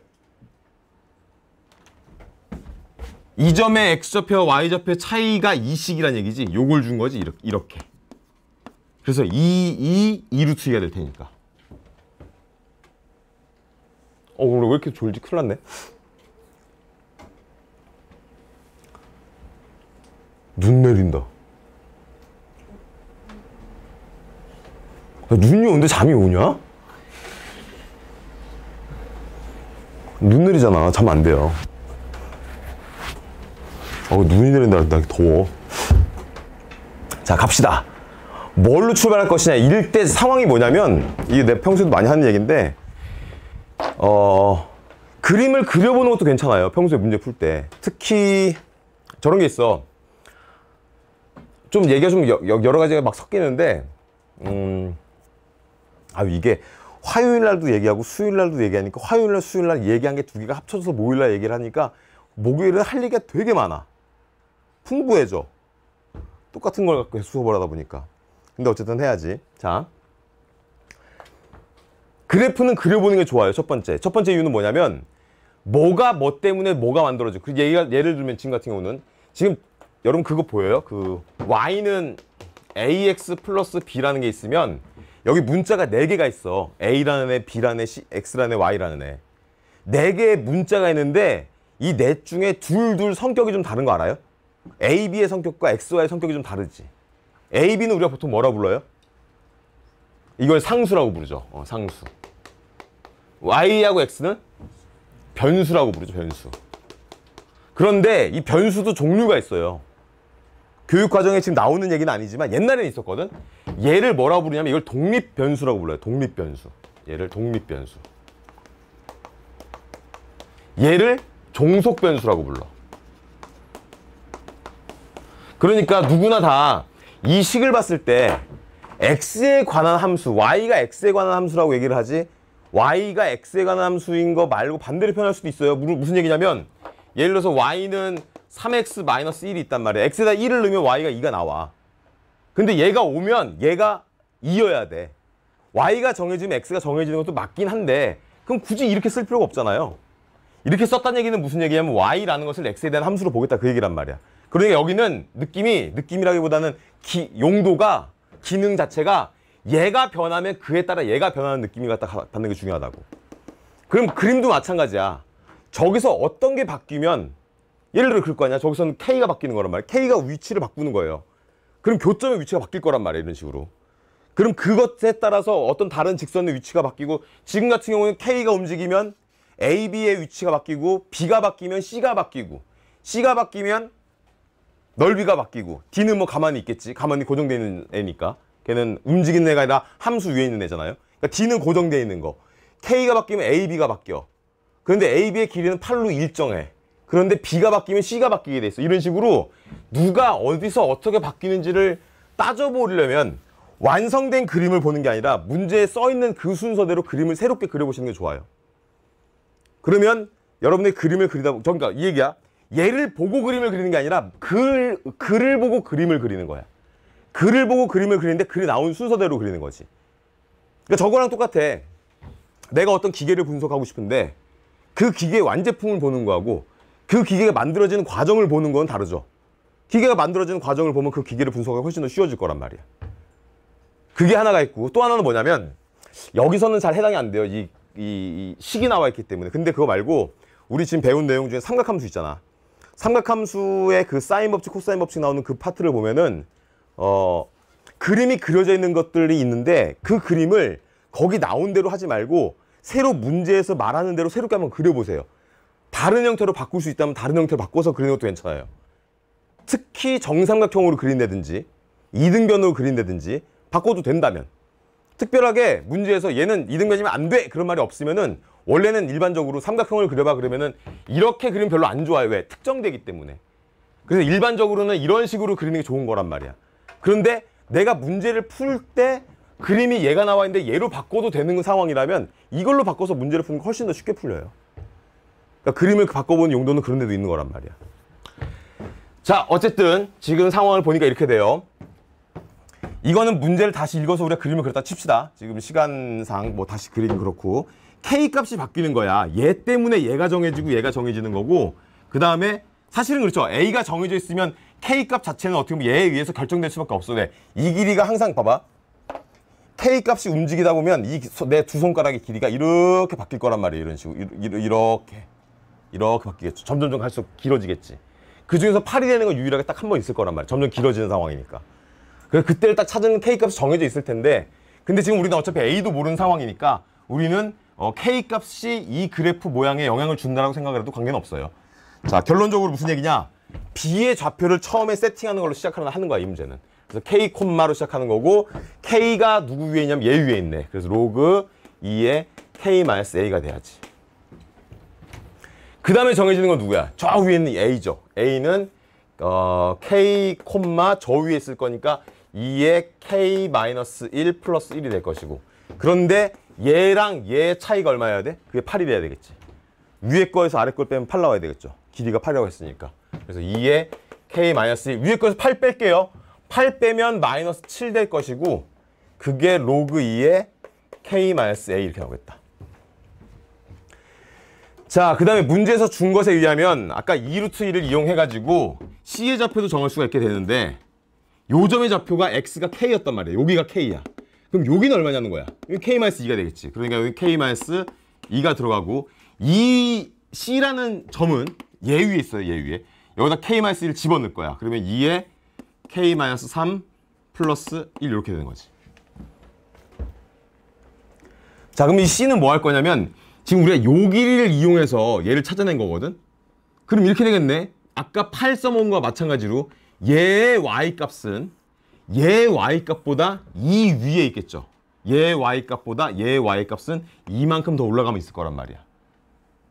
이 점의 X좌표와 Y좌표의 차이가 2씩이란 얘기지. 요걸 준 거지. 이렇게. 그래서 2 루트 2가 될 테니까. 오늘 왜 이렇게 졸지? 큰일 났네. 눈 내린다. 눈이 오는데 잠이 오냐? 눈 내리잖아. 자면 안 돼요. 눈이 내린다. 나 더워. 자, 갑시다. 뭘로 출발할 것이냐. 이럴 때 상황이 뭐냐면, 이게 내 평소에도 많이 하는 얘기인데, 그림을 그려보는 것도 괜찮아요. 평소에 문제 풀 때. 특히 저런 게 있어. 좀 얘기가 좀 여러 가지가 막 섞이는데, 이게 화요일 날도 얘기하고 수요일 날도 얘기하니까 화요일 날, 수요일 날 얘기한 게 두 개가 합쳐져서 목요일 날 얘기를 하니까 목요일은 할 얘기가 되게 많아. 풍부해져. 똑같은 걸 갖고 수업을 하다 보니까. 근데 어쨌든 해야지. 자, 그래프는 그려보는 게 좋아요. 첫 번째 이유는 뭐냐면 뭐가 뭐 때문에 뭐가 만들어져. 그 예를 들면 지금 같은 경우는 지금 여러분 그거 보여요? 그 y는 ax 플러스 b라는 게 있으면 여기 문자가 4개가 있어. a라는 애, b라는 애, x라는 애, y라는 애. 4개의 문자가 있는데 이 넷 중에 둘 성격이 좀 다른 거 알아요? AB의 성격과 XY의 성격이 좀 다르지. AB는 우리가 보통 뭐라 불러요? 이걸 상수라고 부르죠. 상수. Y하고 X는 변수라고 부르죠. 변수. 그런데 이 변수도 종류가 있어요. 교육과정에 지금 나오는 얘기는 아니지만 옛날에는 있었거든. 얘를 뭐라고 부르냐면 이걸 독립변수라고 불러요. 독립변수. 얘를 독립변수. 얘를 종속변수라고 불러. 그러니까 누구나 다 이 식을 봤을 때 x에 관한 함수, y가 x에 관한 함수라고 얘기를 하지 y가 x에 관한 함수인 거 말고 반대로 표현할 수도 있어요. 무슨 얘기냐면 예를 들어서 y는 3x-1이 있단 말이야. x에다 1을 넣으면 y가 2가 나와. 근데 얘가 오면 얘가 2여야 돼. y가 정해지면 x가 정해지는 것도 맞긴 한데 그럼 굳이 이렇게 쓸 필요가 없잖아요. 이렇게 썼다는 얘기는 무슨 얘기냐면 y라는 것을 x에 대한 함수로 보겠다 그 얘기란 말이야. 그러니까 여기는 느낌이라기보다는 용도가 기능 자체가 얘가 변하면 그에 따라 얘가 변하는 느낌이 갖다 받는 게 중요하다고. 그럼 그림도 마찬가지야. 저기서 어떤 게 바뀌면 예를 들어 그럴 거 아니야. 저기서는 K가 바뀌는 거란 말이야. K가 위치를 바꾸는 거예요. 그럼 교점의 위치가 바뀔 거란 말이야. 이런 식으로. 그럼 그것에 따라서 어떤 다른 직선의 위치가 바뀌고 지금 같은 경우는 K가 움직이면 A, B의 위치가 바뀌고 B가 바뀌면 C가 바뀌고 C가 바뀌면 넓이가 바뀌고 D는 뭐 가만히 있겠지. 가만히 고정되어 있는 애니까. 걔는 움직이는 애가 아니라 함수 위에 있는 애잖아요. 그러니까 D는 고정되어 있는 거. K가 바뀌면 A, B가 바뀌어. 그런데 A, B의 길이는 8로 일정해. 그런데 B가 바뀌면 C가 바뀌게 돼 있어. 이런 식으로 누가 어디서 어떻게 바뀌는지를 따져보려면 완성된 그림을 보는 게 아니라 문제에 써있는 그 순서대로 그림을 새롭게 그려보시는 게 좋아요. 그러면 여러분의 그림을 그리다 보면 그러니까 이 얘기야. 얘를 보고 그림을 그리는 게 아니라 글을 보고 그림을 그리는 거야. 글을 보고 그림을 그리는데 글이 나온 순서대로 그리는 거지. 그러니까 저거랑 똑같아. 내가 어떤 기계를 분석하고 싶은데 그 기계의 완제품을 보는 거하고 그 기계가 만들어지는 과정을 보는 건 다르죠. 기계가 만들어지는 과정을 보면 그 기계를 분석하기 훨씬 더 쉬워질 거란 말이야. 그게 하나가 있고 또 하나는 뭐냐면 여기서는 잘 해당이 안 돼요. 이 식이 나와 있기 때문에. 근데 그거 말고 우리 지금 배운 내용 중에 삼각함수 있잖아. 삼각함수의 그 사인 법칙, 코사인 법칙 나오는 그 파트를 보면은 그림이 그려져 있는 것들이 있는데 그 그림을 거기 나온 대로 하지 말고 새로 문제에서 말하는 대로 새롭게 한번 그려보세요. 다른 형태로 바꿀 수 있다면 다른 형태로 바꿔서 그리는 것도 괜찮아요. 특히 정삼각형으로 그린다든지 이등변으로 그린다든지 바꿔도 된다면. 특별하게 문제에서 얘는 이등변이면 안 돼! 그런 말이 없으면은 원래는 일반적으로 삼각형을 그려봐 그러면은 이렇게 그리면 별로 안 좋아요. 왜? 특정되기 때문에. 그래서 일반적으로는 이런 식으로 그리는 게 좋은 거란 말이야. 그런데 내가 문제를 풀 때 그림이 얘가 나와 있는데 얘로 바꿔도 되는 상황이라면 이걸로 바꿔서 문제를 푸는 게 훨씬 더 쉽게 풀려요. 그러니까 그림을 바꿔보는 용도는 그런 데도 있는 거란 말이야. 자, 어쨌든 지금 상황을 보니까 이렇게 돼요. 이거는 문제를 다시 읽어서 우리가 그림을 그렸다 칩시다. 지금 시간상 뭐 다시 그리긴 그렇고 K 값이 바뀌는 거야. 얘 때문에 얘가 정해지고 얘가 정해지는 거고 그 다음에 사실은 그렇죠. A가 정해져 있으면 K 값 자체는 어떻게 보면 얘에 의해서 결정될 수밖에 없어. 왜? 이 길이가 항상 봐봐. K 값이 움직이다 보면 내 두 손가락의 길이가 이렇게 바뀔 거란 말이에요. 이런 식으로 이렇게 바뀌겠죠. 점점 갈수록 길어지겠지. 그 중에서 8이 되는 건 유일하게 딱 한 번 있을 거란 말이에요. 점점 길어지는 상황이니까. 그래서 그때를 딱 찾는 K 값이 정해져 있을 텐데 근데 지금 우리는 어차피 A도 모르는 상황이니까 우리는 K 값이 이 그래프 모양에 영향을 준다라고 생각을 해도 관계는 없어요. 자, 결론적으로 무슨 얘기냐? B의 좌표를 처음에 세팅하는 걸로 하는 거야, 이 문제는. 그래서 K 콤마로 시작하는 거고 K가 누구 위에 있냐면 얘 위에 있네. 그래서 로그 2에 K-A가 돼야지. 그 다음에 정해지는 건 누구야? 저 위에 있는 A죠. A는 K 콤마 저 위에 있을 거니까 2에 K-1 플러스 1이 될 것이고 그런데 얘랑 얘 차이가 얼마여야 돼? 그게 8이 돼야 되겠지. 위에 거에서 아래 걸 빼면 8 나와야 되겠죠. 길이가 8이라고 했으니까. 그래서 2에 K-1 위에 거에서 8 뺄게요. 8 빼면 마이너스 7 될 것이고 그게 로그 2에 K-A 이렇게 나오겠다. 자, 그 다음에 문제에서 준 것에 의하면 아까 2루트 1을 이용해가지고 C의 좌표도 정할 수가 있게 되는데 요 점의 좌표가 X가 K였단 말이에요. 여기가 K야. 그럼 여기는 얼마냐는 거야. 여기 K-2가 되겠지. 그러니까 여기 K-2가 들어가고 이 C라는 점은 얘 위에 있어요. 얘 위에. 여기다 k-1을 집어넣을 거야. 그러면 2에 k-3 플러스 1 이렇게 되는 거지. 자, 그럼 이 c는 뭐 할 거냐면 지금 우리가 요 길이를 이용해서 얘를 찾아낸 거거든. 그럼 이렇게 되겠네. 아까 8 써먹은 거와 마찬가지로 얘의 y값은 얘 y값보다 2 위에 있겠죠. 얘 y값보다 얘 y값은 이만큼 더 올라가면 있을 거란 말이야.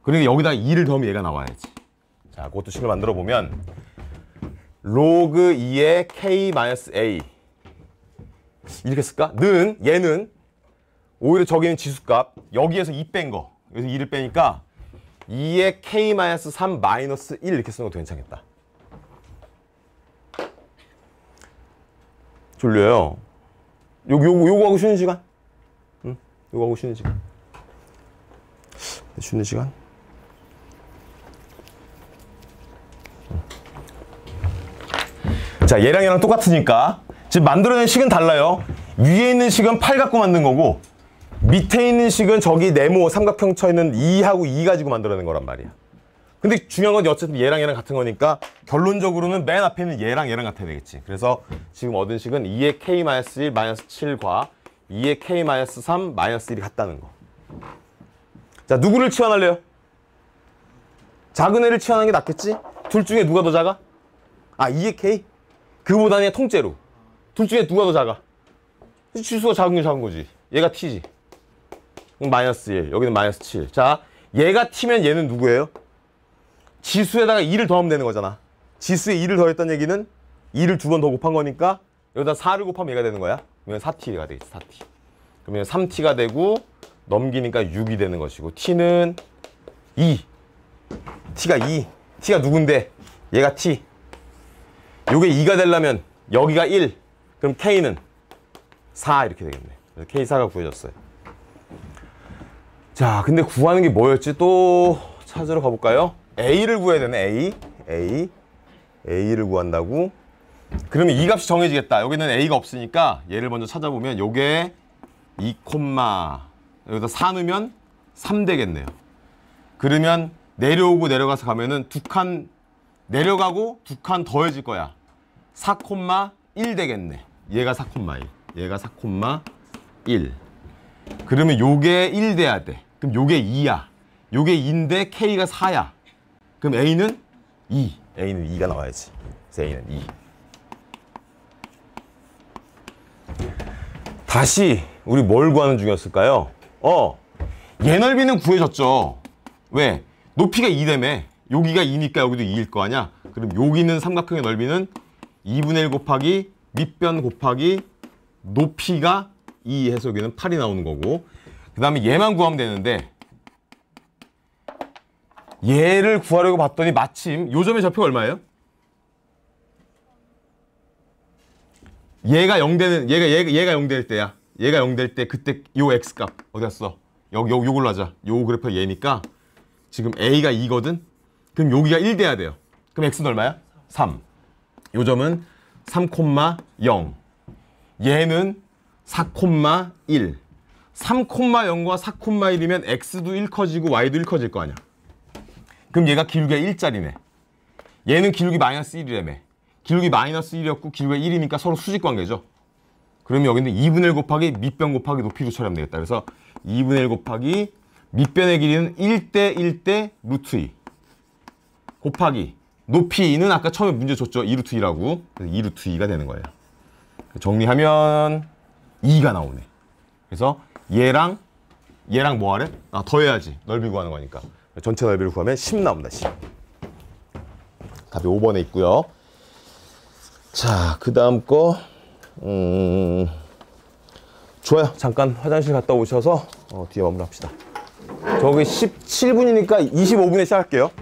그러니까 여기다 2를 더하면 얘가 나와야지. 자, 그것도 식을 만들어 보면 로그 2의 k-a 이렇게 쓸까? 는 얘는 오히려 저기는 지수값 여기에서 2 뺀 거 여기서 2를 빼니까 2의 k-3 마이너스 1 이렇게 쓰는 것도 괜찮겠다. 졸려요. 요거 하고 쉬는 시간? 응? 요거 하고 쉬는 시간. 쉬는 시간? 자, 얘랑 똑같으니까 지금 만들어낸 식은 달라요. 위에 있는 식은 8 갖고 만든 거고 밑에 있는 식은 저기 네모 삼각형 쳐있는 2하고 2 가지고 만들어낸 거란 말이야. 근데 중요한 건 어쨌든 얘랑 같은 거니까 결론적으로는 맨 앞에 있는 얘랑 같아야 되겠지. 그래서 지금 얻은 식은 2의 k-1 마이너스 7과 2의 k-3 마이너스 1이 같다는 거. 자, 누구를 치환할래요? 작은 애를 치환하는 게 낫겠지? 둘 중에 누가 더 작아? 아, 2의 k? 그거보다는 그냥 통째로. 둘 중에 누가 더 작아? 지수가 작은 게 작은 거지. 얘가 t지. 그럼 마이너스 1. 여기는 마이너스 7. 자, 얘가 t면 얘는 누구예요? 지수에다가 2를 더하면 되는 거잖아. 지수에 2를 더했던 얘기는 2를 2번 더 곱한 거니까 여기다 4를 곱하면 얘가 되는 거야. 그러면 4t가 되겠지. 4t. 그러면 3t가 되고 넘기니까 6이 되는 것이고 t는 2. t가 2. t가 누군데? 얘가 t. 요게 2가 되려면 여기가 1. 그럼 k는 4 이렇게 되겠네. 그래서 k4가 구해졌어요. 자, 근데 구하는 게 뭐였지? 또 찾으러 가볼까요? a를 구해야 되네. a를 구한다고. 그러면 이 값이 정해지겠다. 여기는 a가 없으니까 얘를 먼저 찾아보면 요게 2, 여기다 4 넣으면 3 되겠네요. 그러면 내려오고 내려가서 가면은 두 칸 내려가고 두 칸 더해질 거야. 4,1 되겠네. 얘가 4,1. 얘가 4,1. 그러면 요게 1 돼야 돼. 그럼 요게 2야. 요게 2인데 K가 4야. 그럼 A는 2. A는 2가 나와야지. 그래서 A는 2. 다시 우리 뭘 구하는 중이었을까요? 얘 넓이는 구해졌죠. 왜? 높이가 2다며. 여기가 2니까 여기도 2일 거 아니야? 그럼 여기 있는 삼각형의 넓이는 2분의 1 곱하기 밑변 곱하기 높이가 2 해서 여기는 8이 나오는 거고, 그 다음에 얘만 구하면 되는데 얘를 구하려고 봤더니 마침 요 점의 좌표가 얼마예요? 얘가 0되는 얘가 0될 때야. 얘가 0될 때 그때 요 x값 어디 갔어? 요걸로 하자. 요 그래프가 얘니까 지금 a가 2거든. 그럼 여기가 1 돼야 돼요. 그럼 x는 얼마야? 3. 요 점은 3,0. 얘는 4,1. 3,0과 4,1이면 x도 1 커지고 y도 1 커질 거 아니야. 그럼 얘가 기울기가 1짜리네. 얘는 기울기 마이너스 1이라며. 기울기 마이너스 1이었고 기울기가 1이니까 서로 수직 관계죠. 그러면 여기는 2분의 1 곱하기 밑변 곱하기 높이로 처리하면 되겠다. 그래서 2분의 1 곱하기 밑변의 길이는 1대 1대 루트 2 곱하기 높이는 아까 처음에 문제 줬죠. 2루트 2라고. 그래서 2루트 2가 되는 거예요. 정리하면 2가 나오네. 그래서 얘랑 뭐 하래? 아, 더해야지. 넓이 구하는 거니까. 전체 넓이를 구하면 10 나옵니다. 10. 답이 5번에 있고요. 자, 그 다음 거 좋아요. 잠깐 화장실 갔다 오셔서 뒤에 마무리합시다. 저기 17분이니까 25분에 시작할게요.